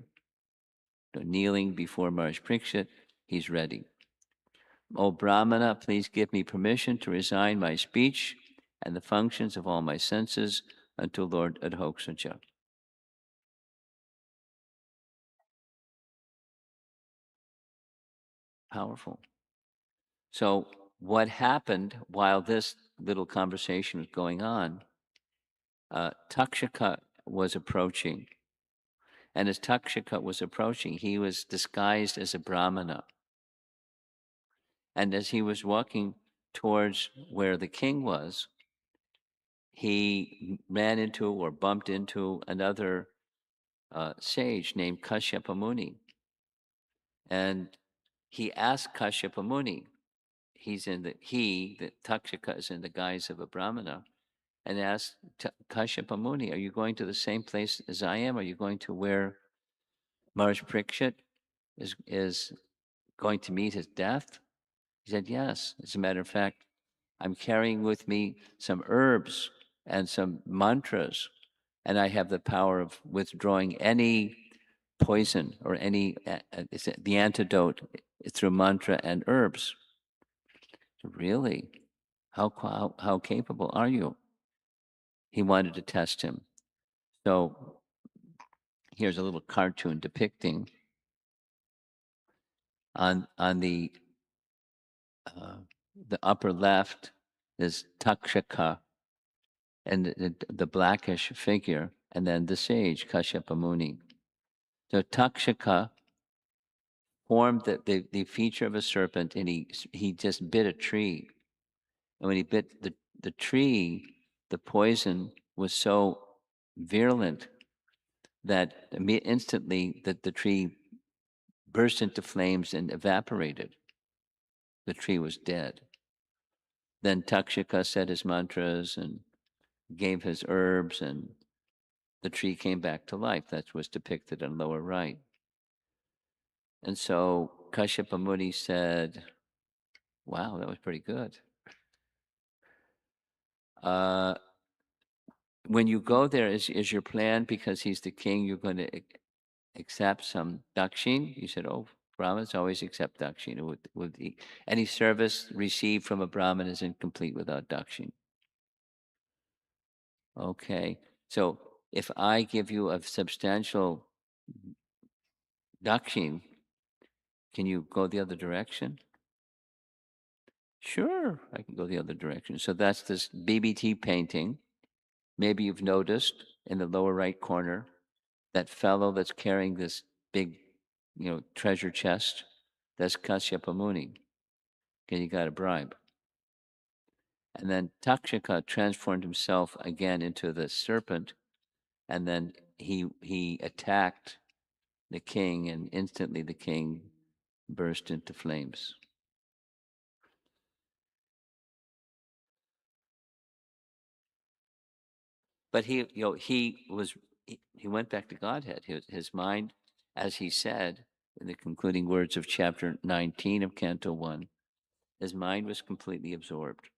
So kneeling before Maharaj Parikshit, he's ready. O Brahmana, please give me permission to resign my speech and the functions of all my senses unto Lord Adhokshaja. Powerful. So what happened while this little conversation was going on, Takshaka was approaching. And as Takshaka was approaching, he was disguised as a Brahmana. And as he was walking towards where the king was, he ran into or bumped into another sage named Kashyapa Muni. And he asked Kashyapa Muni, the Takshaka is in the guise of a Brahmana, and asked Kashyapa Muni, are you going to the same place as I am? Are you going to where Maharaj Parikshit is going to meet his death? He said, yes. As a matter of fact, I'm carrying with me some herbs and some mantras, and I have the power of withdrawing any poison or any the antidote through mantra and herbs. Really? How capable are you? He wanted to test him. So here's a little cartoon depicting on the upper left is Takshaka and the blackish figure, and then the sage Kashyapa Muni. So Takshaka formed the feature of a serpent, and he just bit a tree. And when he bit the tree, the poison was so virulent that instantly the tree burst into flames and evaporated. The tree was dead. Then Takshaka said his mantras and gave his herbs, and the tree came back to life. That was depicted on lower right. And so Kashyapa Muni said, wow, that was pretty good. When you go there, is your plan, because he's the king, you're going to accept some dakshin? You said, oh, Brahmins always accept dakshin. Any service received from a Brahmin is incomplete without dakshin. Okay, so if I give you a substantial dakshin, can you go the other direction? Sure, I can go the other direction. So that's this BBT painting. Maybe you've noticed in the lower right corner, that fellow that's carrying this big, treasure chest, that's Kashyapa Muni. Okay, you got a bribe. And then Takshaka transformed himself again into the serpent, and then he attacked the king, and instantly the king burst into flames. But he went back to Godhead. His mind, as he said in the concluding words of chapter 19 of Canto 1, his mind was completely absorbed.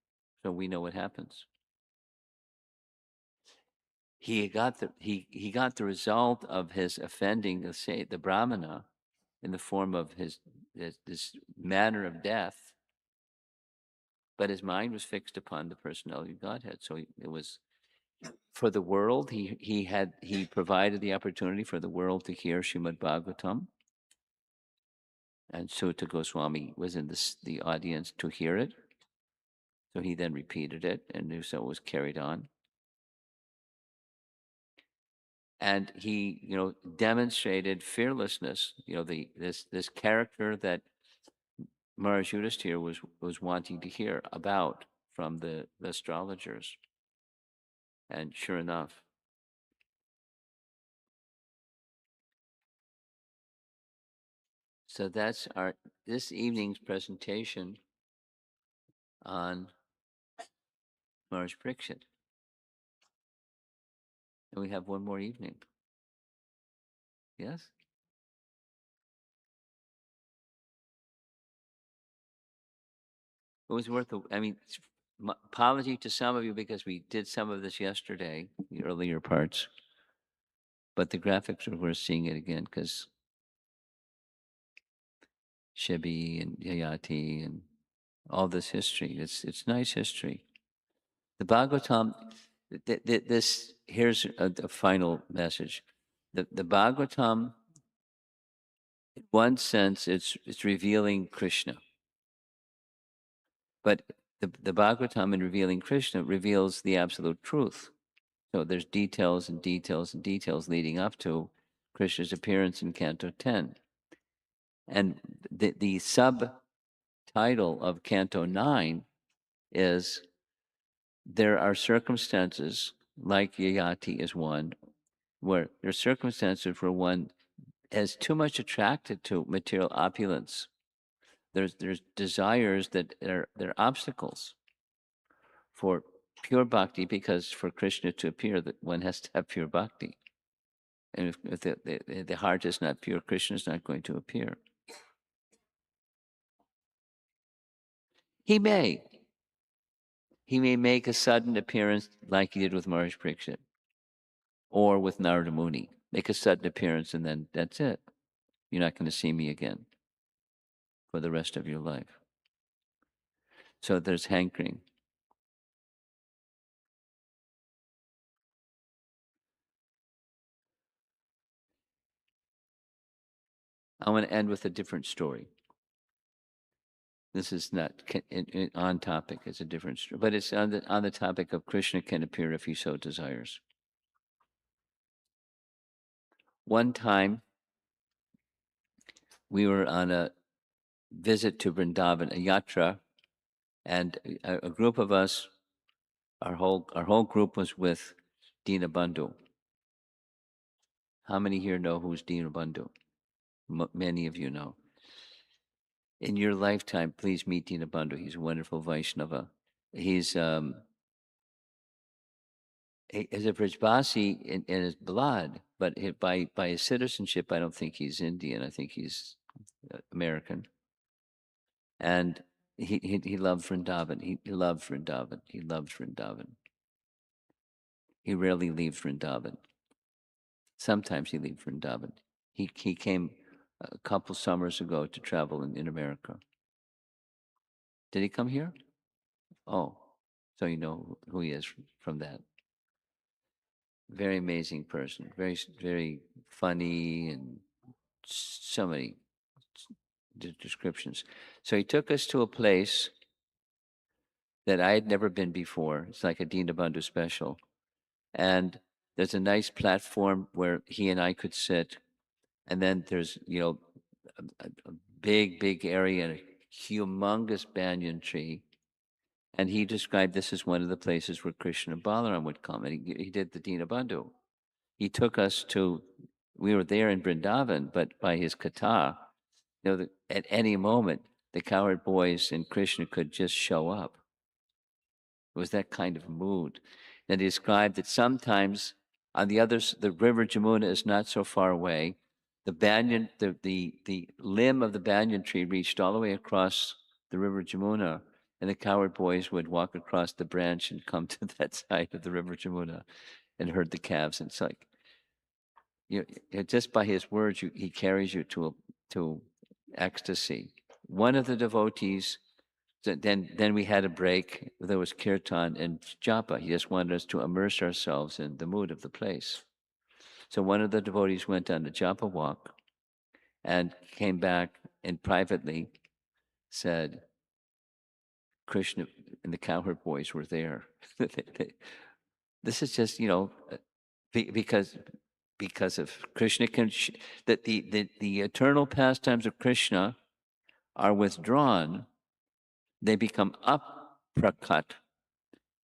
So we know what happens. He got the result of his offending, let's say, the Brahmana, in the form of this manner of death. But his mind was fixed upon the personality of Godhead. So it was for the world. He provided the opportunity for the world to hear Srimad Bhagavatam, and Sutta Goswami was in the audience to hear it. So he then repeated it, and so it was carried on. And he, demonstrated fearlessness. This character that Maharaj Yudhisthira was wanting to hear about from the astrologers. And sure enough, so that's this evening's presentation on Maharaj Parikshit. And we have one more evening. Yes? It was worth apology to some of you because we did some of this yesterday, the earlier parts. But the graphics are worth seeing it again because Shibi and Yayati and all this history. It's nice history. The Bhagavatam, here's a final message. The Bhagavatam, in one sense, it's revealing Krishna. But the Bhagavatam, in revealing Krishna, reveals the absolute truth. So there's details and details and details leading up to Krishna's appearance in Canto 10. And the subtitle of Canto 9 is, there are circumstances, like Yayati is one, where there are circumstances where one is too much attracted to material opulence. There's desires that they're obstacles for pure bhakti, because for Krishna to appear, that one has to have pure bhakti. And if the heart is not pure, Krishna is not going to appear. He may make a sudden appearance like he did with Maharaj Parikshit or with Narada Muni. Make a sudden appearance and then that's it. You're not going to see me again for the rest of your life. So there's hankering. I want to end with a different story. This is not on topic. It's a different story, but it's on the topic of Krishna can appear if he so desires. One time, we were on a visit to Vrindavan, a yatra, and a group of us, our whole group was with Dinabandhu. How many here know who's Dinabandhu? Many of you know. In your lifetime, please meet Dinabandhu. He's a wonderful Vaishnava. He's as a Brajbasi in his blood, but by his citizenship, I don't think he's Indian. I think he's American. And he loved Vrindavan. He loved Vrindavan. He loved Vrindavan. He rarely leaves Vrindavan. Sometimes he leaves Vrindavan. He came a couple summers ago to travel in America. Did he come here? Oh, so you know who he is from that. Very amazing person. Very, very funny, and so many descriptions. So he took us to a place that I had never been before. It's like a Dinabandhu special. And there's a nice platform where he and I could sit. And then there's, a big area and a humongous banyan tree. And he described this as one of the places where Krishna and Balaram would come. And he did the Dinabandhu. He took us we were there in Vrindavan, but by his kata, at any moment, the cowherd boys and Krishna could just show up. It was that kind of mood. And he described that sometimes on the others, the river Jamuna is not so far away. The banyan, the limb of the banyan tree reached all the way across the river Jamuna, and the cowherd boys would walk across the branch and come to that side of the river Jamuna and herd the calves. And it's like, just by his words, he carries you to ecstasy. One of the devotees, then we had a break. There was kirtan and japa. He just wanted us to immerse ourselves in the mood of the place. So one of the devotees went on a japa walk and came back and privately said, Krishna and the cowherd boys were there. This is just, because of Krishna, that the eternal pastimes of Krishna are withdrawn, they become aprakat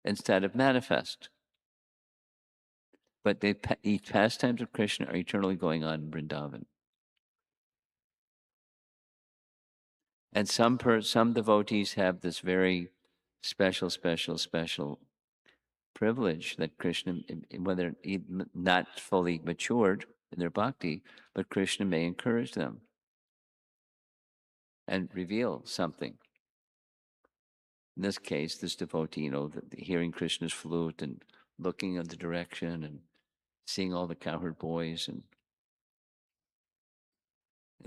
instead of manifest. But the pastimes of Krishna are eternally going on in Vrindavan. And some devotees have this very special privilege that Krishna, whether not fully matured in their bhakti, but Krishna may encourage them and reveal something. In this case, this devotee, hearing Krishna's flute and looking in the direction and seeing all the cowherd boys, and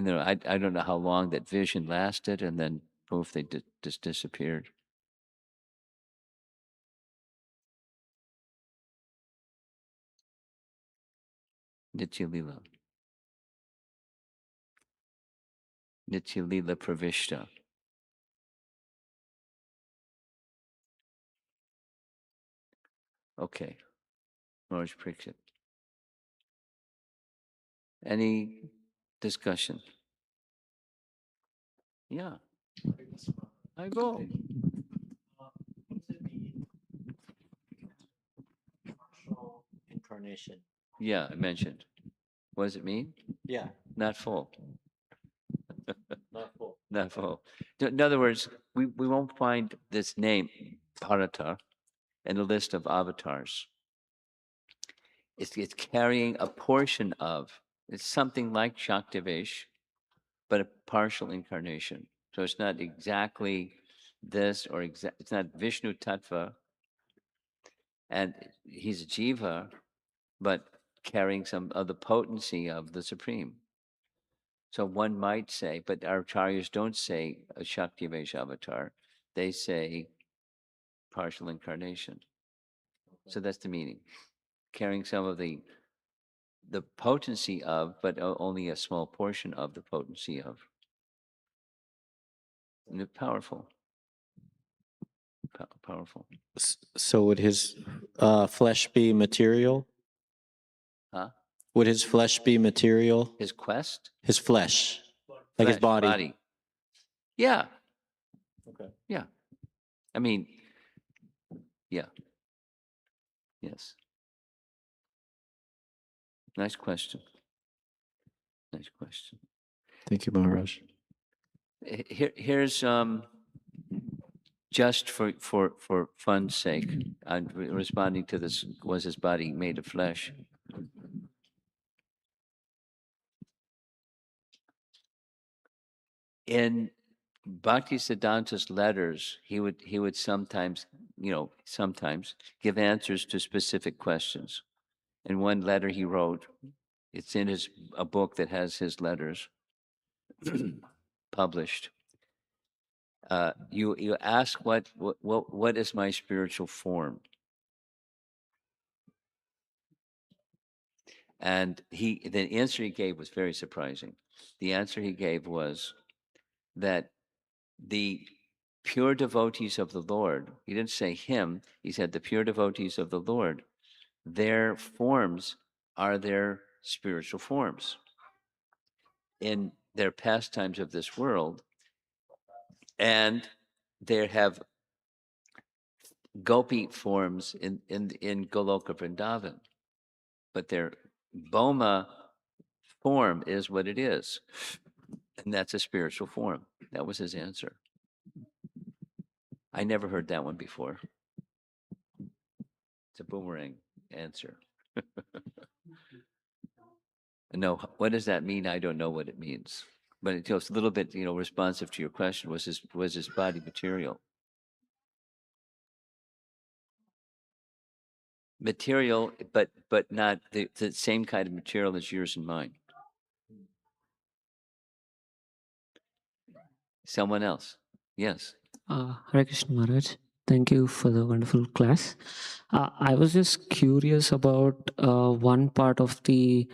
I don't know how long that vision lasted, and then poof, they just disappeared. Nitya Lila. Nitya Lila Pravishta. Okay. Maharaj Parikshit. Any discussion? Yeah. I go. What does it mean? Partial incarnation. Yeah, I mentioned. What does it mean? Yeah, Not full. not full. Not full. In other words, we won't find this name, Bharata, in the list of avatars. It's carrying a portion of, it's something like Shaktivesh, but a partial incarnation. So it's not exactly this, or it's not Vishnu Tattva, and he's a jiva, but carrying some of the potency of the Supreme. So one might say, but our acharyas don't say a Shaktivesh avatar, they say partial incarnation. So that's the meaning. Carrying some of the potency of, but only a small portion of the potency of. And they're powerful. Powerful. So would his flesh be material? Huh? Would his flesh be material? His quest? His flesh, like his Flesh, body. Yeah. Okay. Yeah. I mean, yeah. Yes. Nice question. Nice question. Thank you, Maharaj. Here's just for fun's sake, I'm responding to this, was his body made of flesh? In Bhaktisiddhanta's letters, he would sometimes give answers to specific questions. In one letter he wrote, it's in a book that has his letters published. You ask what is my spiritual form? And the answer he gave was very surprising. The answer he gave was that the pure devotees of the Lord, he didn't say him, he said the pure devotees of the Lord, their forms are their spiritual forms. In their pastimes of this world, and they have gopi forms in Goloka Vrindavan, but their Boma form is what it is, and that's a spiritual form. That was his answer. I never heard that one before. It's a boomerang answer. No, what does that mean? I don't know what it means. But it's a little bit, responsive to your question. Was his body material? Material, but not the same kind of material as yours and mine. Someone else. Yes. Hare Krishna Maharaj, thank you for the wonderful class. I was just curious about one part of the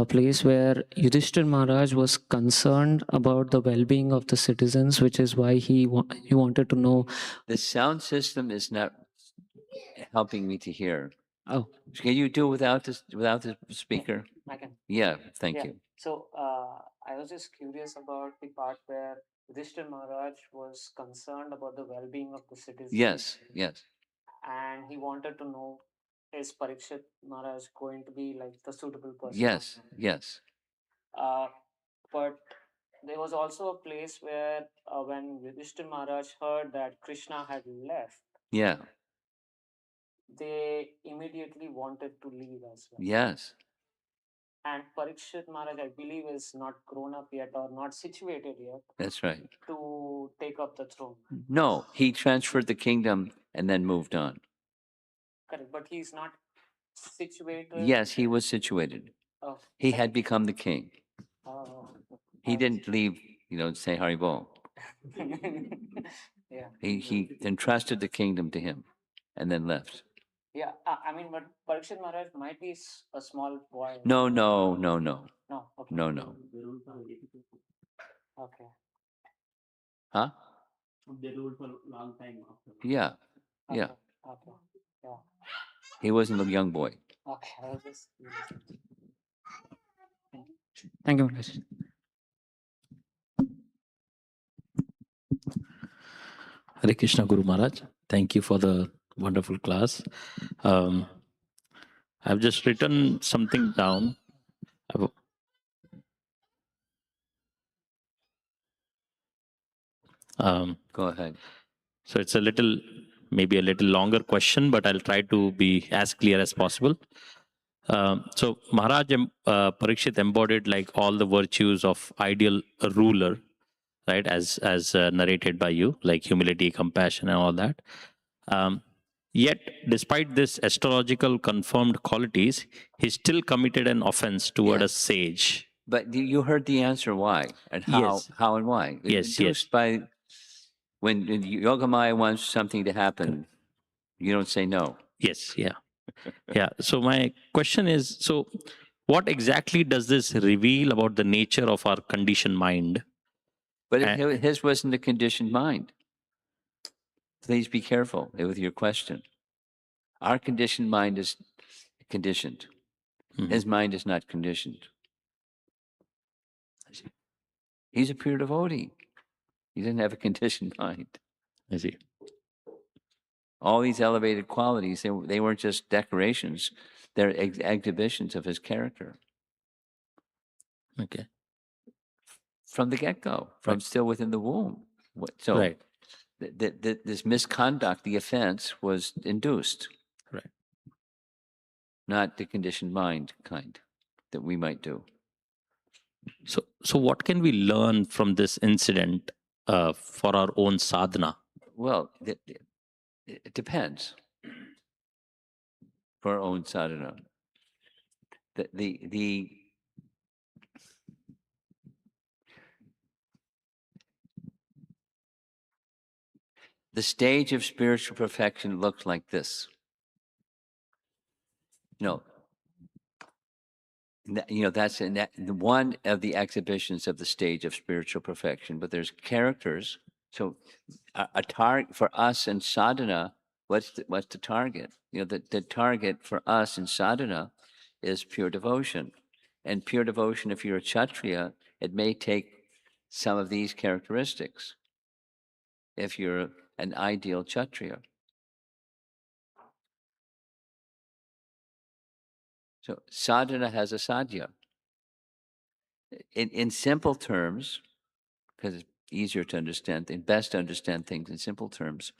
place where Yudhishthir Maharaj was concerned about the well-being of the citizens, which is why he wanted to know. The sound system is not helping me to hear. Oh, Can you do without the speaker? I can. Yeah, thank Yeah. you. So I was just curious about the part where Yudhishthir Maharaj was concerned about the well-being of the citizens. Yes, yes. And he wanted to know, is Parikshit Maharaj going to be like the suitable person? Yes, yes. But there was also a place where when Yudhishthir Maharaj heard that Krishna had left, Yeah, they immediately wanted to leave as well. yes. And Parikshit Maharaj, I believe, is not grown up yet or not situated yet That's right. to take up the throne. No, he transferred the kingdom and then moved on. Correct, but he's not situated. Yes, he was situated. Oh, He had become the king. oh, He didn't leave, say Haribol. yeah. He entrusted the kingdom to him and then left. Yeah, I mean, but Parikshit Maharaj might be a small boy. No. No, okay. No. Okay. Huh? They ruled for a long time after. Yeah. Yeah. Okay. Yeah. He wasn't a young boy. Okay. Thank you, Maharaj. Hare Krishna Guru Maharaj. Thank you for the wonderful class. I've just written something down. Go ahead. So it's maybe a little longer question, but I'll try to be as clear as possible. So Maharaj Parikshit embodied like all the virtues of ideal ruler, right? As narrated by you, like humility, compassion, and all that. Yet, despite this astrological confirmed qualities, he still committed an offense toward a sage. But you heard the answer why and how, Yes. how and why. Yes, Induced by when Yogamaya wants something to happen, you don't say no. Yes, yeah. Yeah. So my question is, so what exactly does this reveal about the nature of our conditioned mind? But his wasn't a conditioned mind. Please be careful with your question. Our conditioned mind is conditioned. Mm-hmm. His mind is not conditioned. He's a pure devotee. He didn't have a conditioned mind. I see. All these elevated qualities, they weren't just decorations. They're exhibitions of his character. Okay. From the get-go, from still within the womb. So right. This misconduct, the offense, was induced. Right. Not the conditioned mind kind that we might do. So what can we learn from this incident for our own sadhana? Well, it depends. For our own sadhana. The stage of spiritual perfection looks like this. That's one of the exhibitions of the stage of spiritual perfection, but there's characters. So a target for us in sadhana, what's the target? The target for us in sadhana is pure devotion. And pure devotion, if you're a Kshatriya, it may take some of these characteristics. If you're an ideal Kshatriya. So sadhana has a sadhya. In simple terms, because it's easier to understand, and best to understand things in simple terms,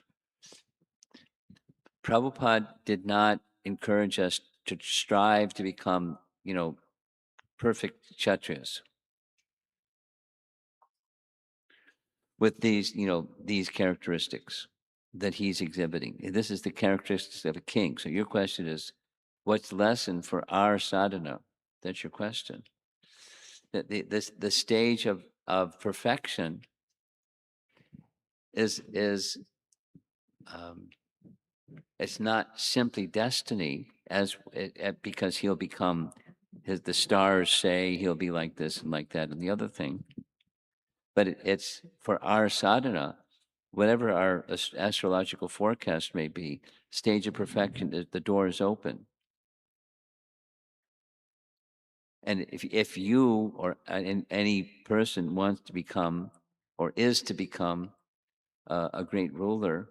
Prabhupada did not encourage us to strive to become, perfect Kshatriyas with these characteristics that he's exhibiting. This is the characteristics of a king. So your question is, what's the lesson for our sadhana? That's your question. The stage of perfection is it's not simply destiny because he'll become the stars say he'll be like this and like that and the other thing, but it's for our sadhana, whatever our astrological forecast may be, stage of perfection, the door is open. And if you or any person wants to become or is to become a great ruler,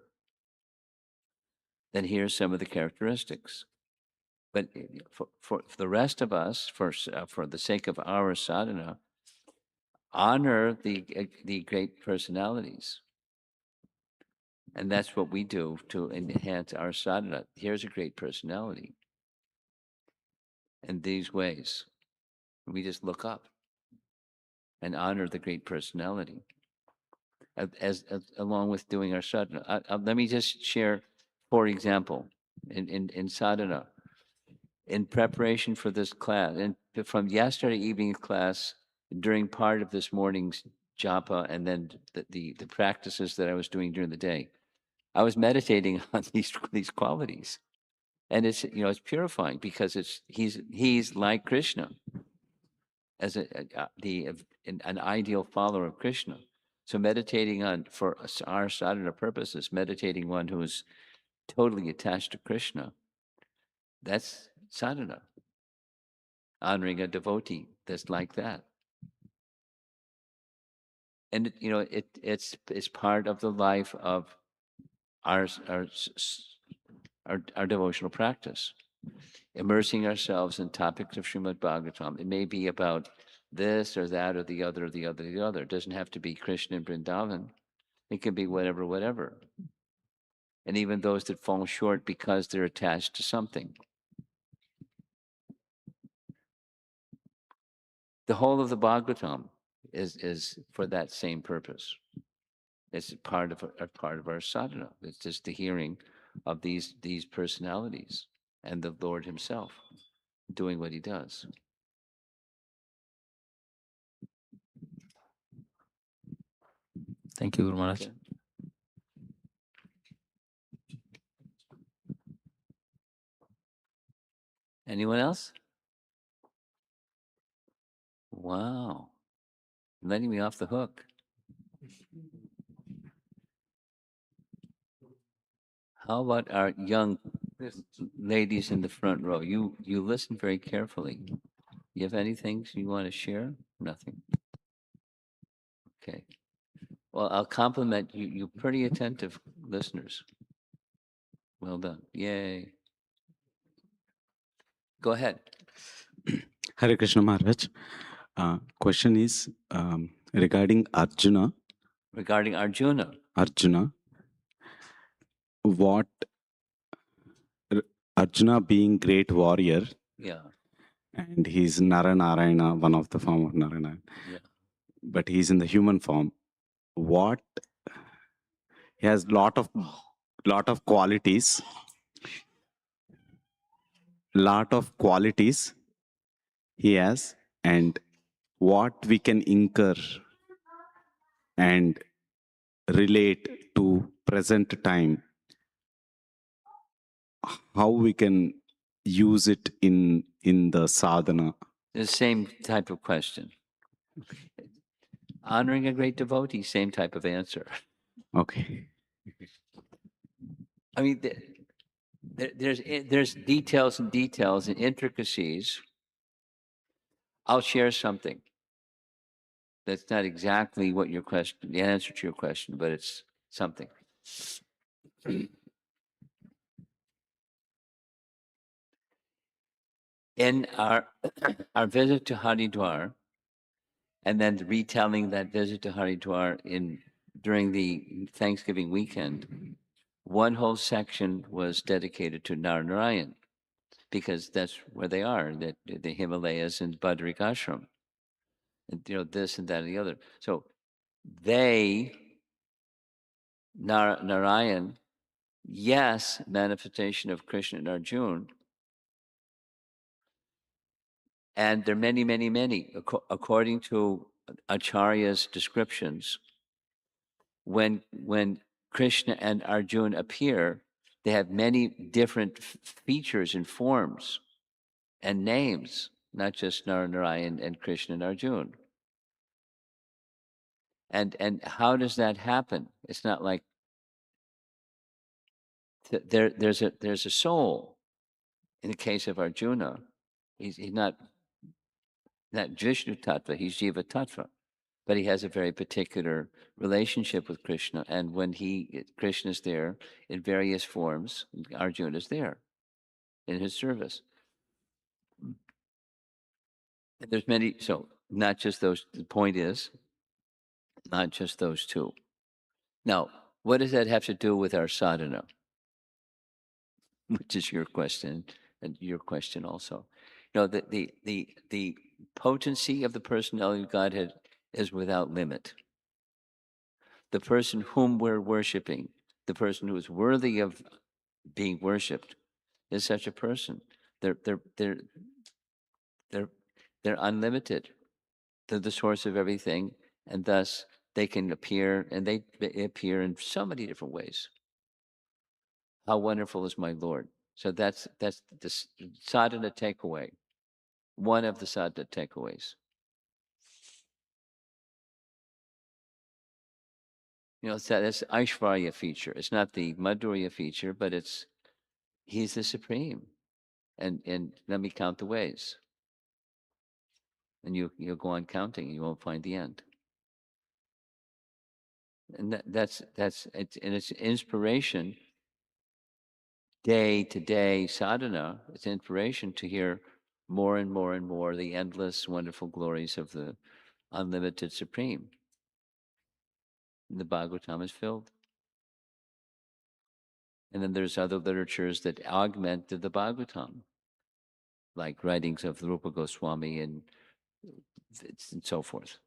then here's some of the characteristics. But for the rest of us, for the sake of our sadhana, honor the great personalities. And that's what we do to enhance our sadhana. Here's a great personality. In these ways, we just look up and honor the great personality as along with doing our sadhana. Let me just share, for example, in sadhana, in preparation for this class, and from yesterday evening's class, during part of this morning's japa, and then the practices that I was doing during the day, I was meditating on these qualities, and it's purifying because he's like Krishna, as an ideal follower of Krishna. So meditating on for our sadhana purposes, meditating one who is totally attached to Krishna, that's sadhana. Honoring a devotee that's like that, and it's part of the life of our devotional practice, immersing ourselves in topics of Srimad Bhagavatam. It may be about this or that or the other or the other or the other. It doesn't have to be Krishna and Vrindavan. It can be whatever. And even those that fall short because they're attached to something. The whole of the Bhagavatam is for that same purpose. It's part of our sadhana. It's just the hearing of these personalities and the Lord Himself doing what He does. Thank you, Guru Maharaj. Okay. Anyone else? Wow, letting me off the hook. How about our young ladies in the front row? You listen very carefully. You have anything you want to share? Nothing. Okay. Well, I'll compliment you. You pretty attentive listeners. Well done. Yay. Go ahead. Hare Krishna Maharaj. Question is regarding Arjuna. Regarding Arjuna. What Arjuna being great warrior, Yeah. and he's Naranarayana, one of the form of Narayana. Yeah. But he's in the human form. What he has lot of qualities. Lot of qualities he has, and what we can incur and relate to present time, how we can use it in the sadhana. The same type of question. Honoring a great devotee, same type of answer. Okay. I mean, there's details and intricacies. I'll share something that's not exactly what your question, the answer to your question, but it's something. In our visit to Haridwar, and then retelling that visit to Haridwar during the Thanksgiving weekend, one whole section was dedicated to Narayan. because that's where they are, that the Himalayas and Badrik Ashram, and this and that and the other. So they, Narayan, yes, manifestation of Krishna and Arjuna, and there are many, many, many. According to Acharya's descriptions, when Krishna and Arjuna appear, they have many different features and forms and names, not just Narayan and Krishna and Arjuna. And how does that happen? It's not like there's a soul. In the case of Arjuna, he's not Vishnu Tattva, he's Jiva Tattva, but he has a very particular relationship with Krishna. And when Krishna is there in various forms, Arjuna is there in his service. And there's many, so not just those. The point is, not just those two. Now, what does that have to do with our sadhana? Which is your question, and your question also. The potency of the personality of Godhead is without limit. The person whom we're worshiping, the person who is worthy of being worshipped, is such a person. They're unlimited. They're the source of everything, and thus they can appear, and they appear in so many different ways. How wonderful is my Lord! So that's the sadhana takeaway. One of the sadhana takeaways. That's Aishvarya feature. It's not the Madhurya feature, but he's the supreme. And let me count the ways. And you'll go on counting, you won't find the end. And it's inspiration. Day to day sadhana, it's inspiration to hear more and more and more the endless wonderful glories of the unlimited supreme. And the Bhagavatam is filled. And then there's other literatures that augment the Bhagavatam, like writings of Rupa Goswami and so forth.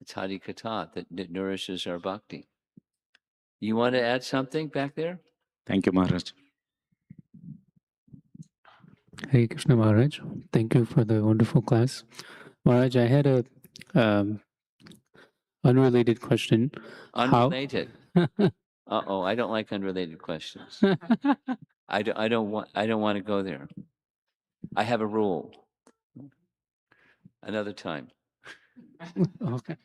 It's Hari Katha that nourishes our bhakti. You want to add something back there? Thank you, Maharaj. Hare Krishna Maharaj. Thank you for the wonderful class. Maharaj, I had a unrelated question. Unrelated. Uh-oh, I don't like unrelated questions. I don't want to go there. I have a rule. Another time. Okay.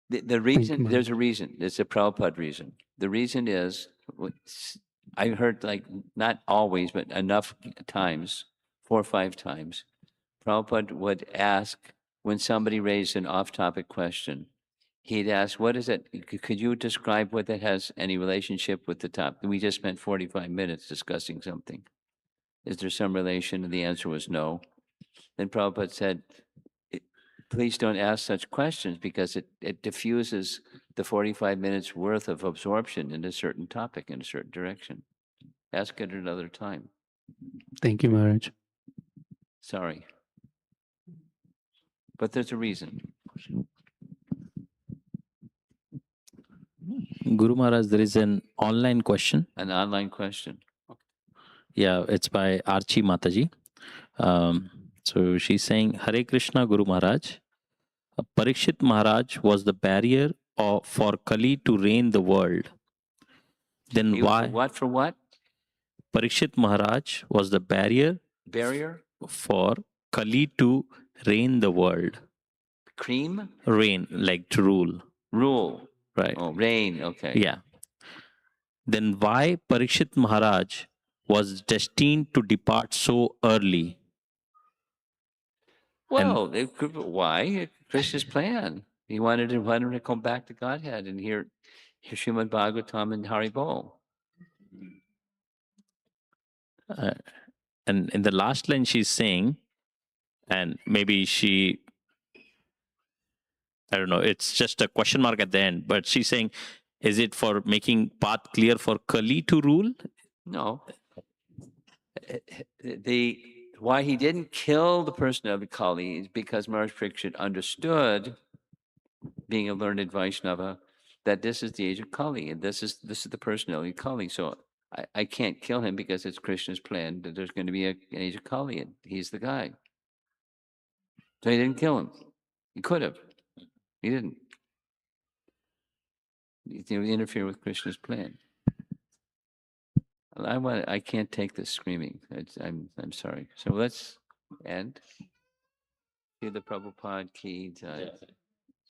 The reason, Maharaj. there's a reason. It's a Prabhupada reason. The reason is, I heard not always, but enough times, 4 or 5 times, Prabhupada would ask, when somebody raised an off-topic question, he'd ask, what is it? Could you describe what that has any relationship with the topic? We just spent 45 minutes discussing something. Is there some relation? And the answer was no. Then Prabhupada said, please don't ask such questions because it diffuses the 45 minutes worth of absorption in a certain topic, in a certain direction. Ask it another time. Thank you, Maharaj. Sorry. But there's a reason. Guru Maharaj, there is an online question. An online question. Yeah, it's by Archie Mataji. So she's saying, Hare Krishna Guru Maharaj. Parikshit Maharaj was the barrier for Kali to reign the world. Then why? For what? Parikshit Maharaj was the barrier for Kali to reign the world. Cream? Reign, like to rule. Rule. Right. Oh, reign, okay. Yeah. Then why Parikshit Maharaj was destined to depart so early? Well, why? Krishna's plan. He wanted to come back to Godhead and hear Srimad Bhagavatam and Haribol. And in the last line she's saying, and maybe I don't know, it's just a question mark at the end, but she's saying, Is it for making path clear for Kali to rule? No. Why he didn't kill the person of Kali is because Maharaj Parikshit understood, being a learned Vaishnava, that this is the age of Kali, and this is the personality of Kali. So I can't kill him because it's Krishna's plan that there's going to be an age of Kali, and he's the guy. So he didn't kill him. He could have. He didn't. He would interfere with Krishna's plan. I can't take this screaming. I'm sorry. So let's end. To the Prabhupada ki jai.